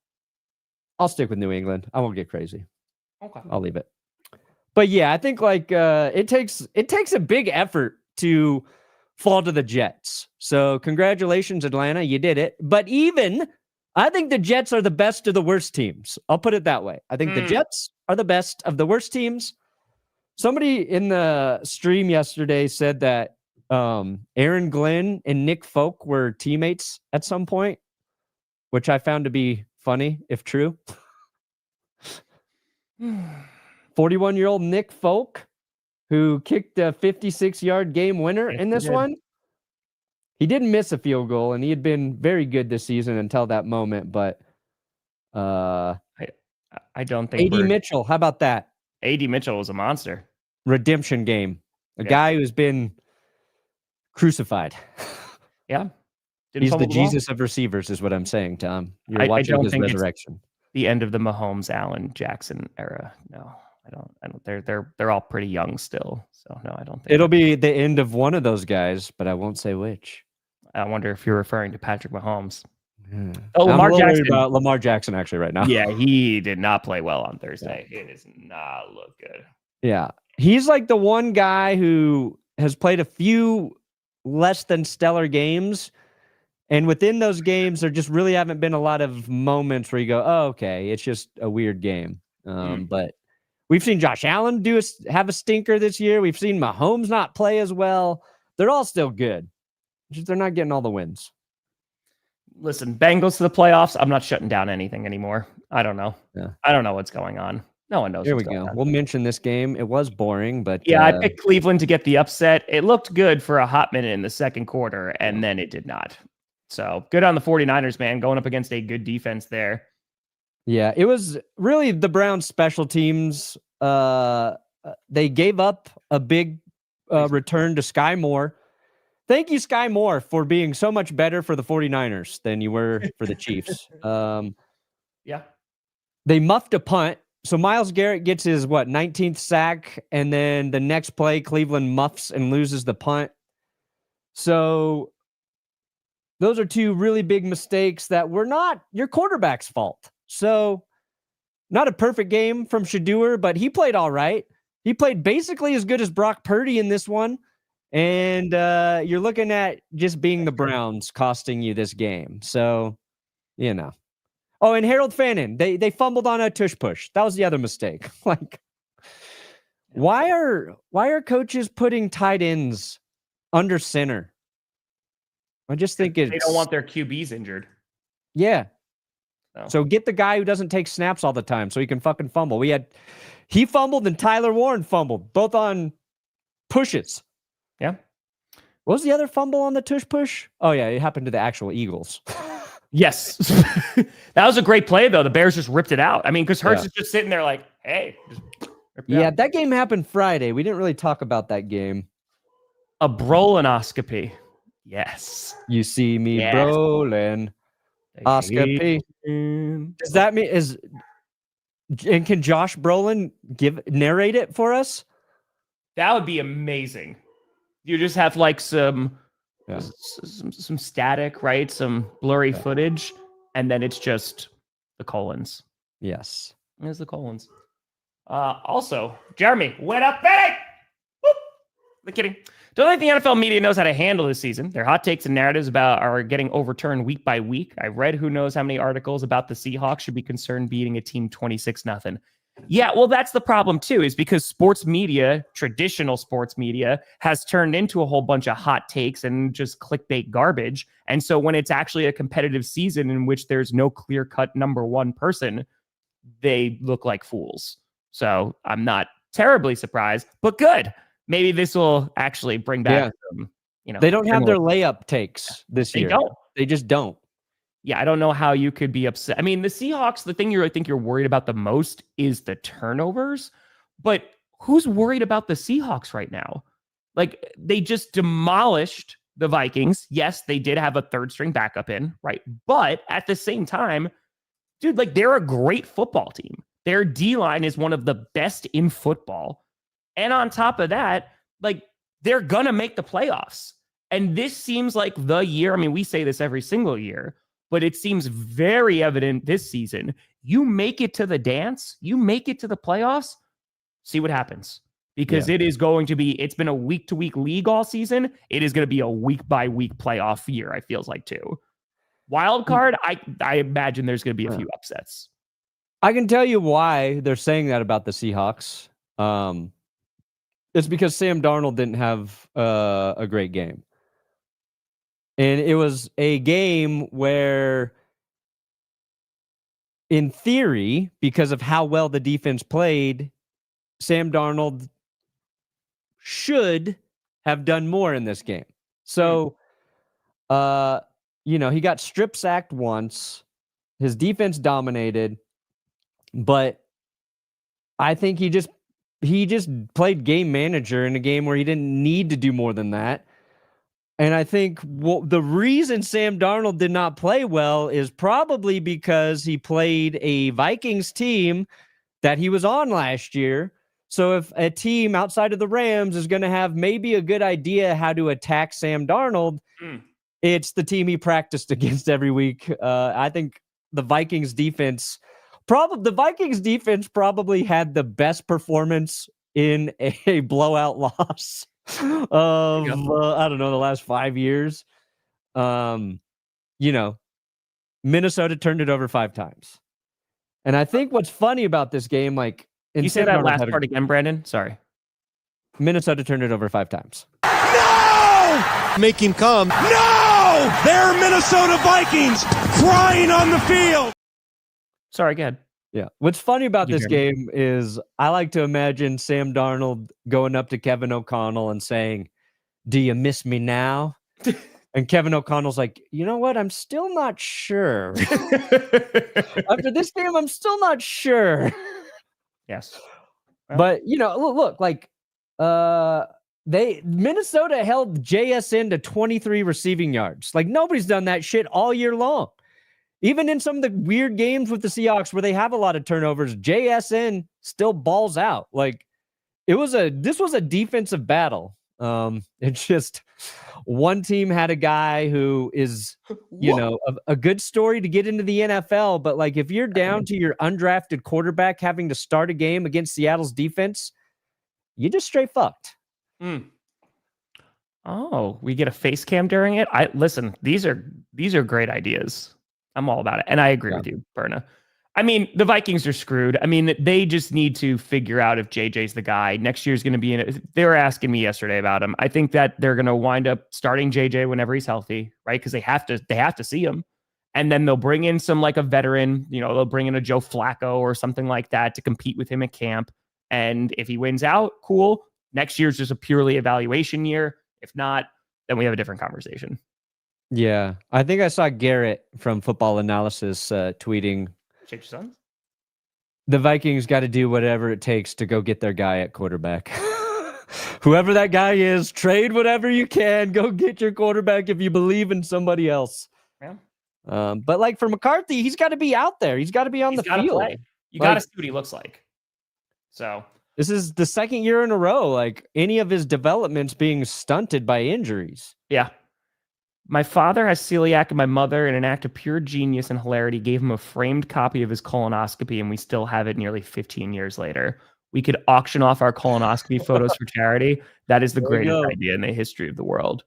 I'll stick with New England. I won't get crazy. Okay. I'll leave it. But yeah, I think it takes a big effort to fall to the Jets. So congratulations, Atlanta. You did it. But I think the Jets are the best of the worst teams. I'll put it that way. I think the Jets are the best of the worst teams. Somebody in the stream yesterday said that Aaron Glenn and Nick Folk were teammates at some point. which I found to be funny, if true. 41-year-old Nick Folk, who kicked a 56-yard game winner in this one. He didn't miss a field goal, and he had been very good this season until that moment. But I don't think A.D. Mitchell, how about that? A.D. Mitchell was a monster. Redemption game. A guy who's been crucified. Yeah. He's the Jesus of receivers, is what I'm saying, Tom. You're watching his resurrection. The end of the Mahomes, Allen, Jackson era. No, I don't. They're all pretty young still. So no, I don't think it'll be the end of one of those guys, but I won't say which. I wonder if you're referring to Patrick Mahomes. Yeah. Oh, Lamar Jackson. About Lamar Jackson actually right now. Yeah, he did not play well on Thursday. Yeah. It does not look good. Yeah. He's like the one guy who has played a few less than stellar games. And within those games, there just really haven't been a lot of moments where you go, oh, okay, it's just a weird game. But we've seen Josh Allen have a stinker this year. We've seen Mahomes not play as well. They're all still good. Just they're not getting all the wins. Listen, Bengals to the playoffs. I'm not shutting down anything anymore. I don't know. Yeah. I don't know what's going on. No one knows. Here we go. We'll mention this game. It was boring, but yeah, I picked Cleveland to get the upset. It looked good for a hot minute in the second quarter, and then it did not. So good on the 49ers, man, going up against a good defense there. Yeah, it was really the Browns special teams. They gave up a big return to Sky Moore. Thank you, Sky Moore, for being so much better for the 49ers than you were for the Chiefs. Yeah. They muffed a punt. So Myles Garrett gets his, 19th sack, and then the next play, Cleveland muffs and loses the punt. So those are two really big mistakes that were not your quarterback's fault. So not a perfect game from Shedeur, but he played all right. He played basically as good as Brock Purdy in this one. And you're looking at just being the Browns costing you this game. So, you know. Oh, and Harold Fannin, they fumbled on a tush push. That was the other mistake. Like, why are coaches putting tight ends under center? I just think they don't want their QBs injured. Yeah. So get the guy who doesn't take snaps all the time so he can fucking fumble. He fumbled and Tyler Warren fumbled, both on pushes. Yeah. What was the other fumble on the tush push? Oh, yeah, it happened to the actual Eagles. Yes. That was a great play, though. The Bears just ripped it out. I mean, because Hurts is just sitting there like, hey. Yeah, that game happened Friday. We didn't really talk about that game. A brolonoscopy. Yes. You see me brolin. Oscopy. Does that mean and can Josh Brolin narrate it for us? That would be amazing. You just have like some static, right? Some blurry footage, and then it's just the colons. Yes. There's the colons. Also, Jeremy, what up, Benny? Whoop. I'm kidding. Don't think the NFL media knows how to handle this season. Their hot takes and narratives are getting overturned week by week. I read who knows how many articles about the Seahawks should be concerned beating a team 26-0. Yeah, well, that's the problem, too, is because sports media, traditional sports media, has turned into a whole bunch of hot takes and just clickbait garbage. And so when it's actually a competitive season in which there's no clear-cut number one person, they look like fools. So I'm not terribly surprised, but good. Maybe this will actually bring back some, they don't have their layup takes this year. Don't. They just don't. Yeah, I don't know how you could be upset. I mean, the Seahawks, the thing I think you're worried about the most is the turnovers. But who's worried about the Seahawks right now? Like, they just demolished the Vikings. Yes, they did have a third string backup in, right? But at the same time, dude, like, they're a great football team. Their D-line is one of the best in football. And on top of that, like, they're going to make the playoffs. And this seems like the year. I mean, we say this every single year, but it seems very evident this season. You make it to the dance, you make it to the playoffs, see what happens. Because it is going to be, it's been a week-to-week league all season. It is going to be a week-by-week playoff year, I feels like, too. Wild card, I imagine there's going to be a few upsets. I can tell you why they're saying that about the Seahawks. It's because Sam Darnold didn't have a great game. And it was a game where in theory, because of how well the defense played, Sam Darnold should have done more in this game. So, he got strip sacked once. His defense dominated, but I think he just played game manager in a game where he didn't need to do more than that. And I think the reason Sam Darnold did not play well is probably because he played a Vikings team that he was on last year. So if a team outside of the Rams is going to have maybe a good idea how to attack Sam Darnold, it's the team he practiced against every week. I think the Vikings defense probably had the best performance in a blowout loss of I don't know, the last 5 years. Minnesota turned it over 5 times. And I think what's funny about this game, like, you say that last part again, Brandon? Sorry. Minnesota turned it over 5 times. No! Make him come. No! They're Minnesota Vikings crying on the field. Sorry, go ahead. Yeah. What's funny about this game is I like to imagine Sam Darnold going up to Kevin O'Connell and saying, "Do you miss me now?" And Kevin O'Connell's like, "You know what? I'm still not sure. After this game, I'm still not sure." Yes. Well, but, look, like, Minnesota held JSN to 23 receiving yards. Like, nobody's done that shit all year long. Even in some of the weird games with the Seahawks where they have a lot of turnovers, JSN still balls out. Like, this was a defensive battle. It's just one team had a guy who is, a good story to get into the NFL. But, like, if you're down to your undrafted quarterback having to start a game against Seattle's defense, you just straight fucked. Oh, we get a face cam during it. Listen, these are great ideas. I'm all about it. And I agree with you, Perna. I mean, the Vikings are screwed. I mean, they just need to figure out if JJ's the guy. Next year's going to be in it. They were asking me yesterday about him. I think that they're going to wind up starting JJ whenever he's healthy, right? Because they have to see him. And then they'll bring in some, like, a veteran, they'll bring in a Joe Flacco or something like that to compete with him at camp. And if he wins out, cool. Next year's just a purely evaluation year. If not, then we have a different conversation. Yeah. I think I saw Garrett from Football Analysis tweeting, "Shake your sons? The Vikings got to do whatever it takes to go get their guy at quarterback." Whoever that guy is, trade whatever you can. Go get your quarterback if you believe in somebody else. Yeah. But, like, for McCarthy, he's got to be out there. He's got to be on the field. Play. You got to see what he looks like. So this is the second year in a row, like, any of his developments being stunted by injuries. Yeah. My father has celiac, and my mother, in an act of pure genius and hilarity, gave him a framed copy of his colonoscopy, and we still have it nearly 15 years later. We could auction off our colonoscopy photos for charity. That is the greatest idea in the history of the world.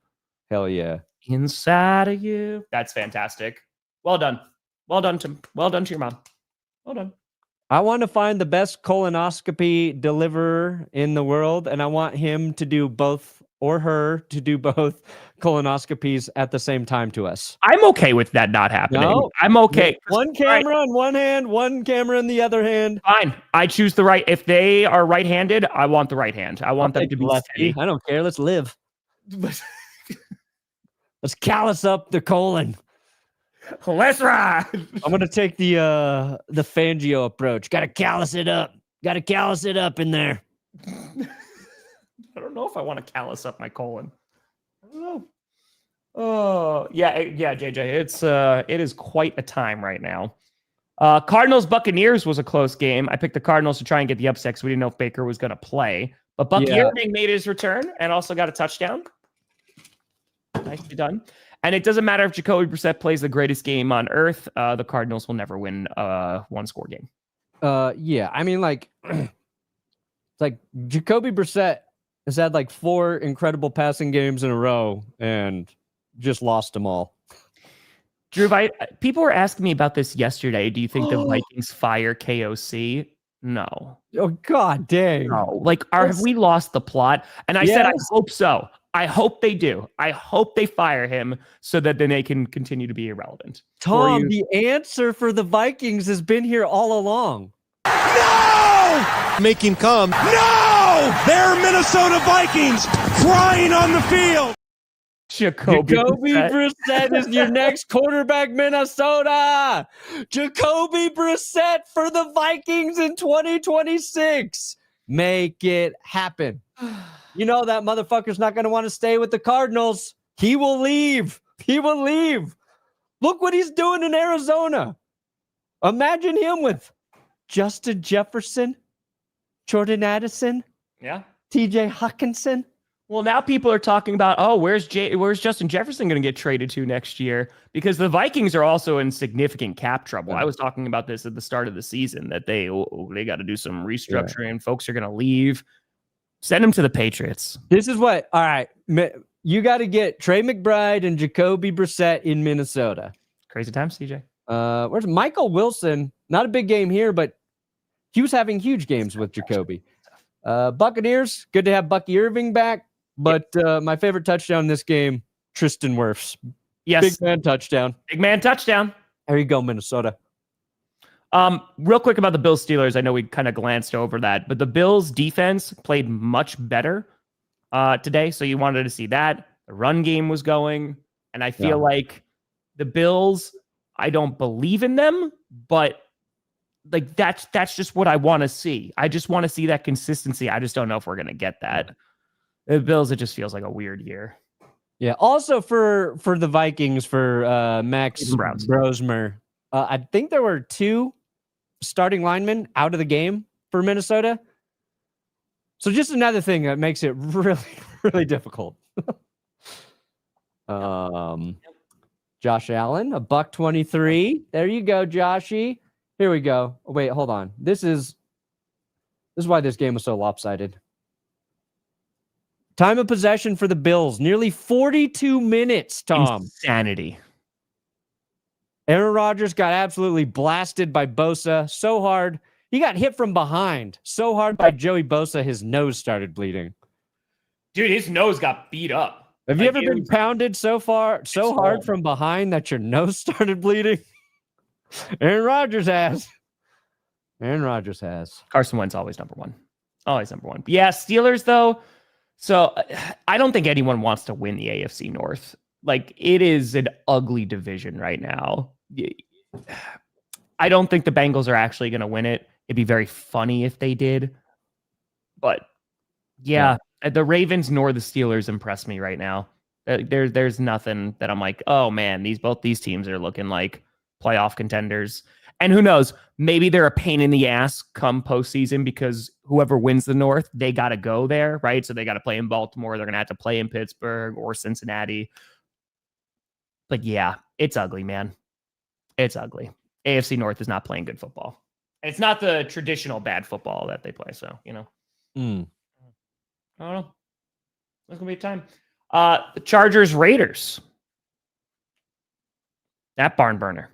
Hell yeah. Inside of you. That's fantastic. Well done. Well done to your mom. Well done. I want to find the best colonoscopy deliverer in the world, and I want him to do both, or her to do both colonoscopies at the same time to us. I'm okay with that not happening. No, I'm okay. One camera in one hand, one camera in the other hand. Fine. I choose the right. If they are right-handed, I want the right hand. I want them to be lefty. I don't care. Let's live. Let's callus up the colon. Let's ride. I'm gonna take the Fangio approach. Gotta callus it up. Gotta callus it up in there. I don't know if I want to callus up my colon. I don't know. Oh, yeah, JJ. It is quite a time right now. Cardinals Buccaneers was a close game. I picked the Cardinals to try and get the upset because we didn't know if Baker was going to play. But Bucky Irving made his return and also got a touchdown. Nicely done. And it doesn't matter if Jacoby Brissett plays the greatest game on earth. The Cardinals will never win a one-score game. Yeah, I mean, like, it's like Jacoby Brissett has had like 4 incredible passing games in a row and just lost them all. Drew, people were asking me about this yesterday. Do you think the Vikings fire KOC? No. Oh, God dang. No. Like, have we lost the plot? And I said, I hope so. I hope they do. I hope they fire him so that then they can continue to be irrelevant. Tom, the answer for the Vikings has been here all along. No! Make him come. No! They're Minnesota Vikings crying on the field. Jacoby Brissett is your next quarterback, Minnesota. Jacoby Brissett for the Vikings in 2026. Make it happen. You know that motherfucker's not going to want to stay with the Cardinals. He will leave. He will leave. Look what he's doing in Arizona. Imagine him with Justin Jefferson, Jordan Addison, TJ Hawkinson. Well, now people are talking about, where's Justin Jefferson going to get traded to next year? Because the Vikings are also in significant cap trouble. I was talking about this at the start of the season, that they got to do some restructuring. Folks are going to leave. Send him to the Patriots. This is what, all right, you got to get Trey McBride and Jacoby Brissett in Minnesota. Crazy times, CJ. Where's Michael Wilson? Not a big game here, but he was having huge games with Jacoby. Buccaneers, good to have Bucky Irving back. But my favorite touchdown in this game, Tristan Wirfs. Yes. Big man touchdown. Big man touchdown. There you go, Minnesota. Real quick about the Bills Steelers. I know we kind of glanced over that, but the Bills defense played much better today. So you wanted to see that. The run game was going. And I feel like the Bills, I don't believe in them, but like that's just what I want to see. I just want to see that consistency. I just don't know if we're going to get that. The Bills, it just feels like a weird year. Yeah. Also for the Vikings, for Max Brosmer, I think there were 2 starting linemen out of the game for Minnesota. So just another thing that makes it really, really difficult. Josh Allen, $123. There you go, Joshy. Here we go. Oh, wait, hold on. This is why this game was so lopsided. Time of possession for the Bills, nearly 42 minutes, Tom. Insanity. Aaron Rodgers got absolutely blasted by Bosa so hard. He got hit from behind so hard by Joey Bosa, his nose started bleeding. Dude, his nose got beat up. Have you ever been pounded so hard from behind that your nose started bleeding? Aaron Rodgers has. Carson Wentz always number one. Always number one. Yeah, Steelers, though. So I don't think anyone wants to win the AFC North. Like, it is an ugly division right now. I don't think the Bengals are actually going to win it. It'd be very funny if they did. But, yeah, the Ravens nor the Steelers impress me right now. There's nothing that I'm like, oh, man, both these teams are looking like playoff contenders. And who knows, maybe they're a pain in the ass come postseason because whoever wins the North, they got to go there, right? So they got to play in Baltimore. They're going to have to play in Pittsburgh or Cincinnati. But yeah, it's ugly, man. It's ugly. AFC North is not playing good football. And it's not the traditional bad football that they play. So, I don't know. It's going to be a time. The Chargers, Raiders. That barn burner.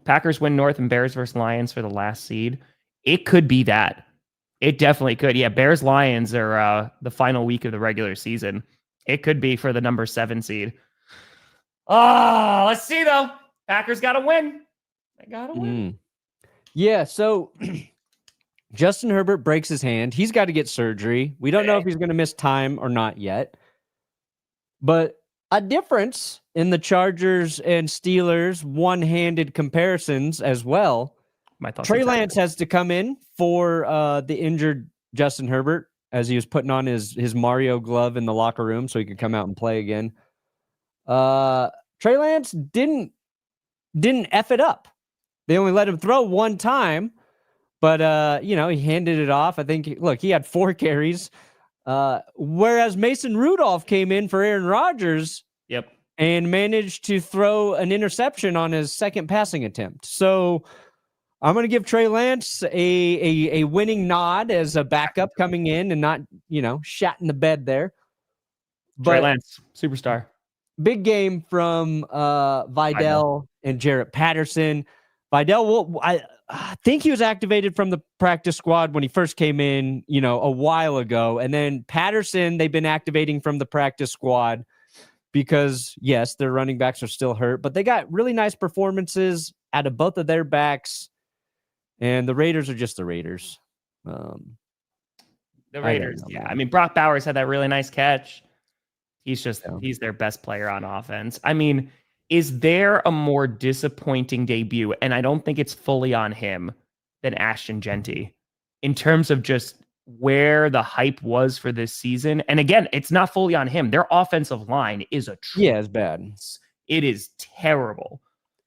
Packers win North and Bears versus Lions for the last seed. It could be that. It definitely could. Yeah, Bears Lions are the final week of the regular season. It could be for the number 7 seed. Let's see though. Packers got to win. They got to win. Yeah, so Justin Herbert breaks his hand. He's got to get surgery. We don't know if he's going to miss time or not yet. But a difference in the Chargers and Steelers one-handed comparisons as well. Trey Lance has to come in for the injured Justin Herbert as he was putting on his Mario glove in the locker room so he could come out and play again. Trey Lance didn't F it up. They only let him throw one time, but he handed it off. I think, he had 4 carries. Whereas Mason Rudolph came in for Aaron Rodgers. Yep. And managed to throw an interception on his second passing attempt. So I'm going to give Trey Lance a winning nod as a backup coming in and not, shatting the bed there. But Trey Lance, superstar. Big game from Vidal and Jarrett Patterson. Vidal, I think he was activated from the practice squad when he first came in, a while ago. And then Patterson, they've been activating from the practice squad because, yes, their running backs are still hurt, but they got really nice performances out of both of their backs. And the Raiders are just the Raiders. The Raiders, yeah. I mean, Brock Bowers had that really nice catch. He's their best player on offense. I mean, is there a more disappointing debut? And I don't think it's fully on him than Ashton Genty in terms of just where the hype was for this season. And again, it's not fully on him. Their offensive line is it's bad. It is terrible.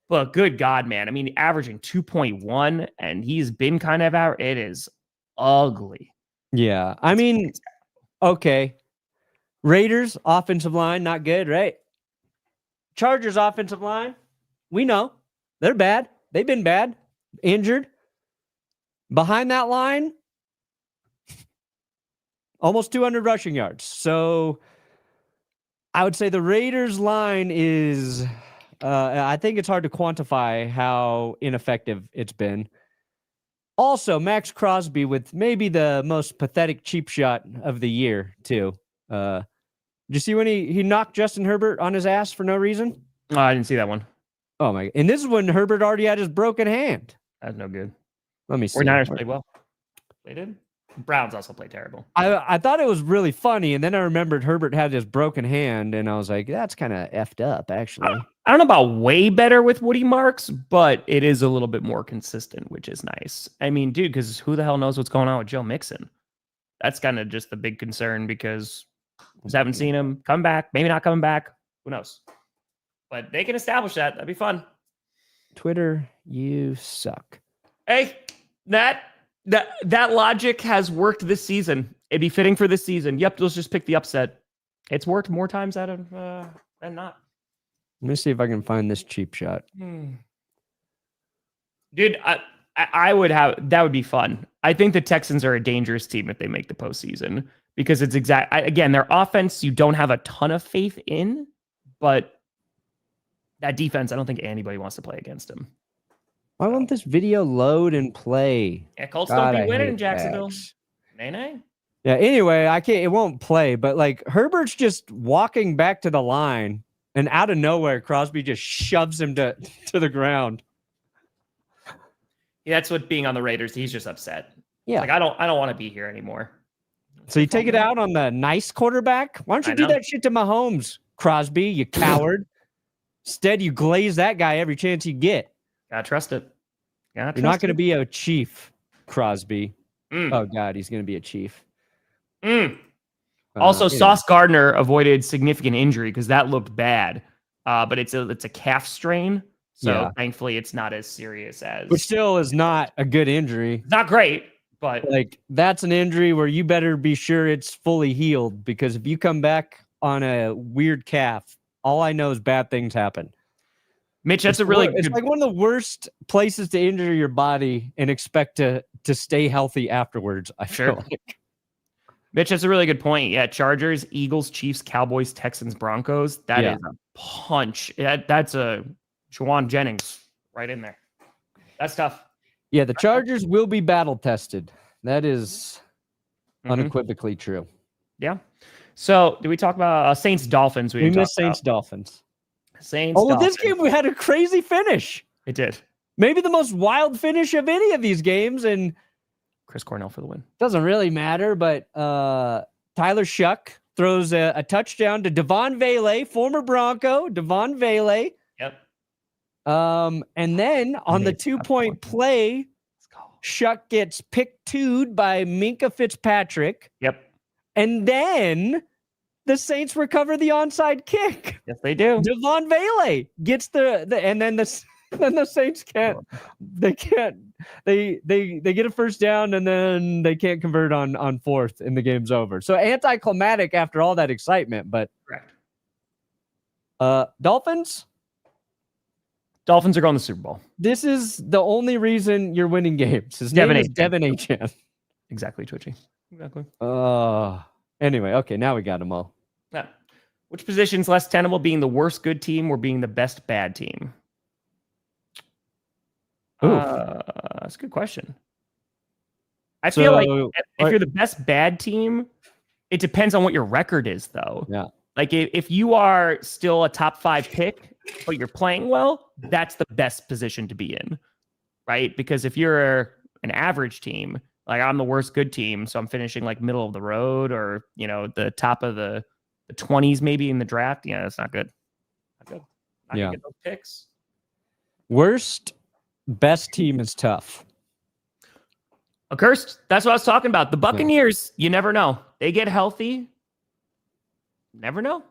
But good God, man. I mean, averaging 2.1 and he's been kind of out. It is ugly. Yeah. I mean, okay. Raiders offensive line, not good, right? Chargers offensive line, we know they're bad. They've been bad, injured. Behind that line, almost 200 rushing yards. So I would say the Raiders line is, I think it's hard to quantify how ineffective it's been. Also, Max Crosby with maybe the most pathetic cheap shot of the year, too. Did you see when he knocked Justin Herbert on his ass for no reason? Oh, I didn't see that one. Oh, my. And this is when Herbert already had his broken hand. That's no good. Let me see. 49ers played well. They did. Browns also played terrible. I thought it was really funny, and then I remembered Herbert had his broken hand, and I was like, that's kind of effed up, actually. I don't know about way better with Woody Marks, but it is a little bit more consistent, which is nice. I mean, dude, because who the hell knows what's going on with Joe Mixon? That's kind of just the big concern because we haven't seen him come back, maybe not coming back. Who knows? But they can establish that. That'd be fun. Twitter, you suck. Hey, that logic has worked this season. It'd be fitting for this season. Yep, let's just pick the upset. It's worked more times out of than not. Let me see if I can find this cheap shot. Dude, I would have that would be fun. I think the Texans are a dangerous team if they make the postseason because it's again, their offense you don't have a ton of faith in, but that defense, I don't think anybody wants to play against them. Why won't this video load and play? Yeah, Colts don't be winning in Jacksonville. Nay. Yeah, anyway, it won't play, but like Herbert's just walking back to the line and out of nowhere, Crosby just shoves him to the ground. Yeah, that's what being on the Raiders, he's just upset. Yeah. Like I don't want to be here anymore. So you take it out on the nice quarterback? Why don't you do that shit to Mahomes, Crosby, you coward? Instead, you glaze that guy every chance you get. Gotta trust it. You're not going to be a chief, Crosby. Oh, God, he's going to be a chief. Also, Sauce Gardner avoided significant injury because that looked bad. But it's a calf strain. So thankfully, it's not as serious as... Which still is not a good injury. Not great, but... Like, that's an injury where you better be sure it's fully healed. Because if you come back on a weird calf, all I know is bad things happen. Mitch, that's it's like one of the worst places to injure your body and expect to stay healthy afterwards. I feel like. Mitch, that's a really good point. Yeah, Chargers, Eagles, Chiefs, Cowboys, Texans, Broncos. That is a punch. That's a Juwan Jennings right in there. That's tough. Yeah, the Chargers will be battle tested. That is unequivocally true. Yeah. So, did we talk about Saints Dolphins? We missed Saints Dolphins. This game we had a crazy finish. It did. Maybe the most wild finish of any of these games, and Chris Cornell for the win. Doesn't really matter, but Tyler Shuck throws a touchdown to Devon Vele, former Bronco, Devon Vele. Yep. And then on the 2-point play, Shuck gets pick-two'd by Minkah Fitzpatrick. Yep. And then the Saints recover the onside kick. Yes, they do. Devon Vele gets and then the Saints they get a first down and then they can't convert on fourth and the game's over. So anticlimactic after all that excitement, but correct. Dolphins are going to the Super Bowl. This is the only reason you're winning games. His name is Devin Achane. Exactly, Twitchy. Exactly. Anyway, okay, now we got them all. Yeah. Which position's less tenable, being the worst good team or being the best bad team? That's a good question. I feel like if you're the best bad team, it depends on what your record is, though. Yeah. Like if you are still a top 5 pick, but you're playing well, that's the best position to be in, right? Because if you're an average team, like I'm the worst good team, so I'm finishing like middle of the road or, the top of the 20s maybe in the draft. Yeah, that's not good. Not good. Not gonna get those picks. Worst, best team is tough. Accursed. That's what I was talking about. The Buccaneers, you never know. They get healthy. Never know.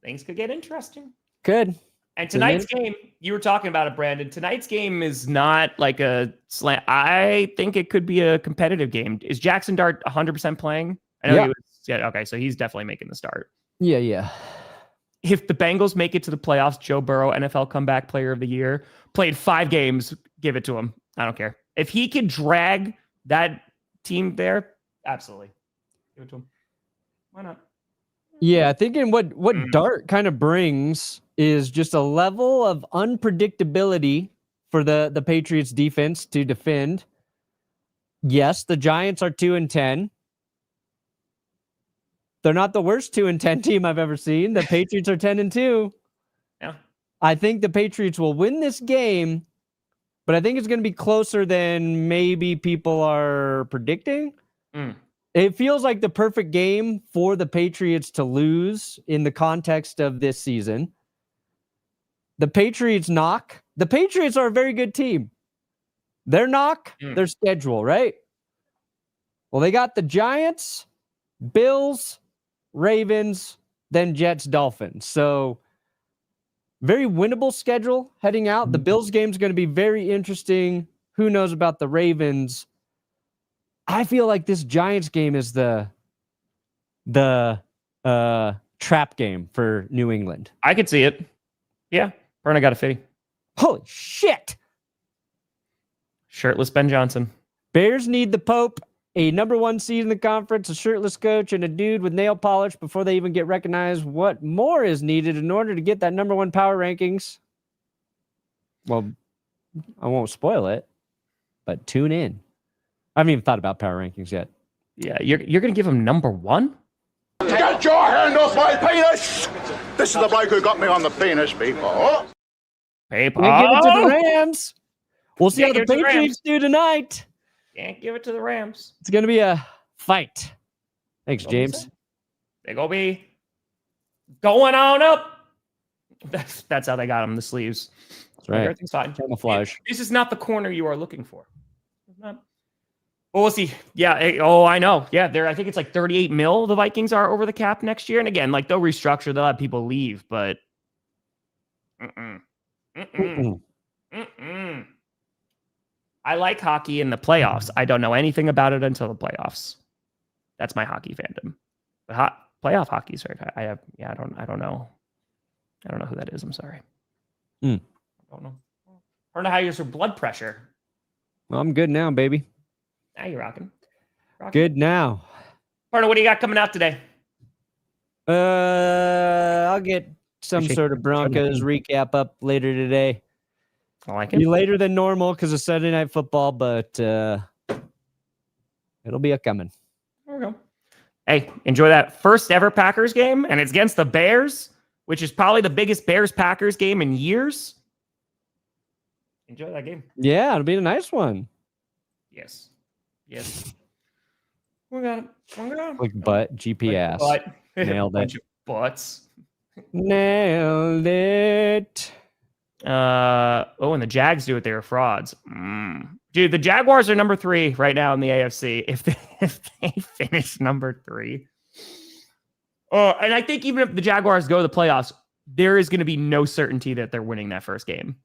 Things could get interesting. Good. And tonight's game, you were talking about it, Brandon. Tonight's game is not like a slant. I think it could be a competitive game. Is Jaxson Dart 100% playing? I know he was. Yeah, okay, so he's definitely making the start. Yeah. If the Bengals make it to the playoffs, Joe Burrow, NFL Comeback Player of the Year, played 5 games, give it to him. I don't care. If he can drag that team there, absolutely. Give it to him. Why not? Yeah, thinking what Dart kind of brings is just a level of unpredictability for the Patriots defense to defend. Yes, the Giants are 2-10. They're not the worst 2-10 team I've ever seen. The Patriots are 10-2. Yeah. I think the Patriots will win this game, but I think it's going to be closer than maybe people are predicting. It feels like the perfect game for the Patriots to lose in the context of this season. The Patriots knock. The Patriots are a very good team. Their knock, their schedule, right? Well, they got the Giants, Bills, Ravens, then Jets, Dolphins. So very winnable schedule heading out. The Bills game is going to be very interesting. Who knows about the Ravens? I feel like this Giants game is the trap game for New England. I could see it. Yeah. Perna got a fitty. Holy shit. Shirtless Ben Johnson. Bears need the Pope, a number 1 seed in the conference, a shirtless coach, and a dude with nail polish before they even get recognized. What more is needed in order to get that number 1 power rankings? Well, I won't spoil it, but tune in. I haven't even thought about power rankings yet. Yeah, you're going to give him number 1? Get your hand off my penis! This is the bloke who got me on the penis, people. Paper. Give it to the Rams. We'll see how the Patriots do tonight. Can't give it to the Rams. It's going to be a fight. Thanks, James. They're going to be going on up. That's how they got him, the sleeves. That's right. Everything's fine. Camouflage. This is not the corner you are looking for. It's not. Well, we'll see. Yeah. I know. Yeah. I think it's like 38 mil the Vikings are over the cap next year. And again, like they'll restructure, they'll have people leave, but I like hockey in the playoffs. I don't know anything about it until the playoffs. That's my hockey fandom. But playoff hockey's right. I don't know. I don't know who that is. I'm sorry. I don't know. I don't know how you're your blood pressure. Well, I'm good now, baby. Now you're rocking. Good now. Partner, what do you got coming out today? I'll get some sort of Broncos recap up later today. I like it. Be later than normal because of Saturday Night Football, but it'll be a coming. There we go. Hey, enjoy that first ever Packers game, and it's against the Bears, which is probably the biggest Bears-Packers game in years. Enjoy that game. Yeah, it'll be a nice one. Yes. We got it. Like butt, GPS. Nailed it. Butts. Nailed it. And the Jags do it. They're frauds. Dude, the Jaguars are number 3 right now in the AFC. If they finish number 3. And I think even if the Jaguars go to the playoffs, there is going to be no certainty that they're winning that first game.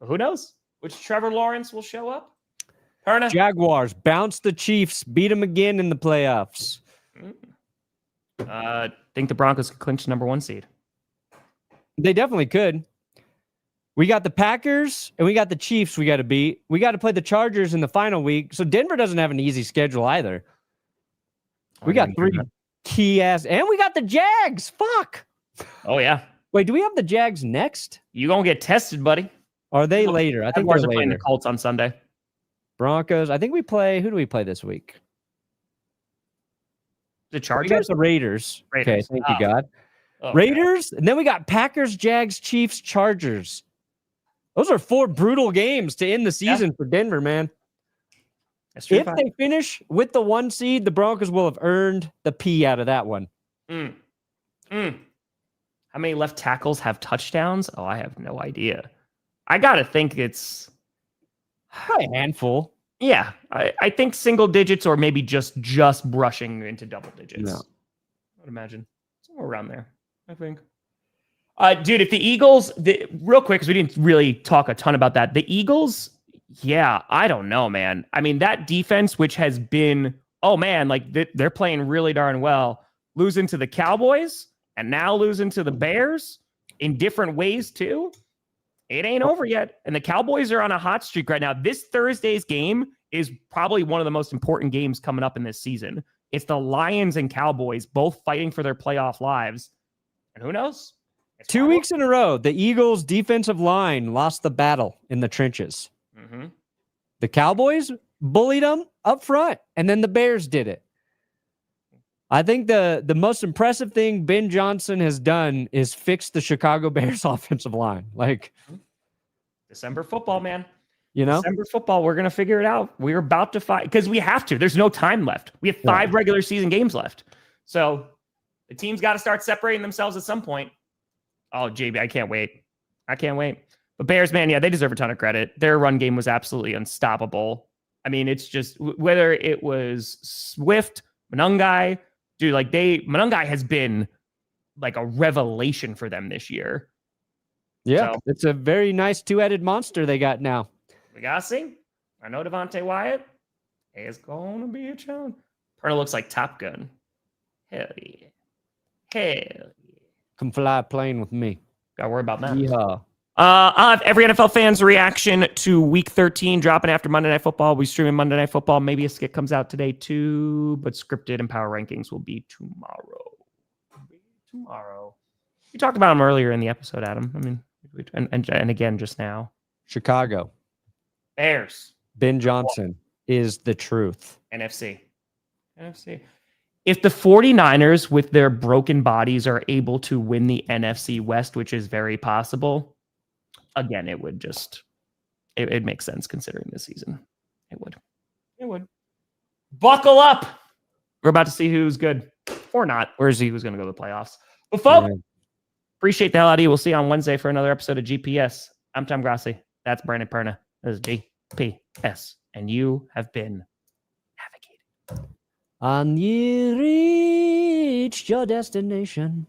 But who knows? Which Trevor Lawrence will show up? Perna? Jaguars bounce the Chiefs, beat them again in the playoffs. Think the Broncos could clinch number 1 seed. They definitely could. We got the Packers and we got the Chiefs we got to beat. We got to play the Chargers in the final week. So Denver doesn't have an easy schedule either. We got 3 key ass, and we got the Jags. Fuck. Oh, yeah. Wait, do we have the Jags next? You gonna get tested, buddy. Are they later? I think Jaguars they're are playing the later. Colts on Sunday. Broncos. I think we play. Who do we play this week? The We got Chargers? the Raiders. Okay, Raiders. thank you, God. Oh, Raiders, and then we got Packers, Jags, Chiefs, Chargers. Those are 4 brutal games to end the season for Denver, man. That's true. If they finish with the 1 seed, the Broncos will have earned the P out of that one. How many left tackles have touchdowns? Oh, I have no idea. I got to think it's probably a handful. Yeah, I think single digits or maybe just brushing into double digits. No. I would imagine somewhere around there, I think. Dude, if the Eagles, real quick, because we didn't really talk a ton about that. The Eagles, yeah, I don't know, man. I mean, that defense, which has been, oh man, like they're playing really darn well, losing to the Cowboys and now losing to the Bears in different ways too. It ain't over yet. And the Cowboys are on a hot streak right now. This Thursday's game is probably one of the most important games coming up in this season. It's the Lions and Cowboys both fighting for their playoff lives. And who knows? 2 weeks in a row, the Eagles' defensive line lost the battle in the trenches. Mm-hmm. The Cowboys bullied them up front, and then the Bears did it. I think the most impressive thing Ben Johnson has done is fix the Chicago Bears offensive line. Like December football, man. You know? December football, we're going to figure it out. We're about to fight because we have to. There's no time left. We have 5 regular season games left. So the team's got to start separating themselves at some point. Oh, JB, I can't wait. But Bears, man, yeah, they deserve a ton of credit. Their run game was absolutely unstoppable. I mean, it's just whether it was Swift, Monangai, dude, like Monangai has been like a revelation for them this year. Yeah, So, it's a very nice 2-headed monster they got now. we got to see. I know Devontae Wyatt is going to be a challenge. Perna looks like Top Gun. Hell yeah. Hell yeah. Come fly a plane with me. Got to worry about that. Yeah. I'll have every NFL fan's reaction to Week 13 dropping after Monday Night Football. We streaming Monday Night Football. Maybe a skit comes out today too, but scripted and power rankings will be tomorrow. We talked about them earlier in the episode, Adam. I mean, and again just now. Chicago. Bears. Ben Johnson is the truth. NFC. If the 49ers with their broken bodies are able to win the NFC West, which is very possible, again, it would just, it makes sense considering this season. It would. Buckle up. We're about to see who's good or not, or is he who's going to go to the playoffs. But folks, appreciate the hell out of you. We'll see you on Wednesday for another episode of GPS. I'm Tom Grossi. That's Brandon Perna. This is GPS. And you have been navigated. And you reached your destination.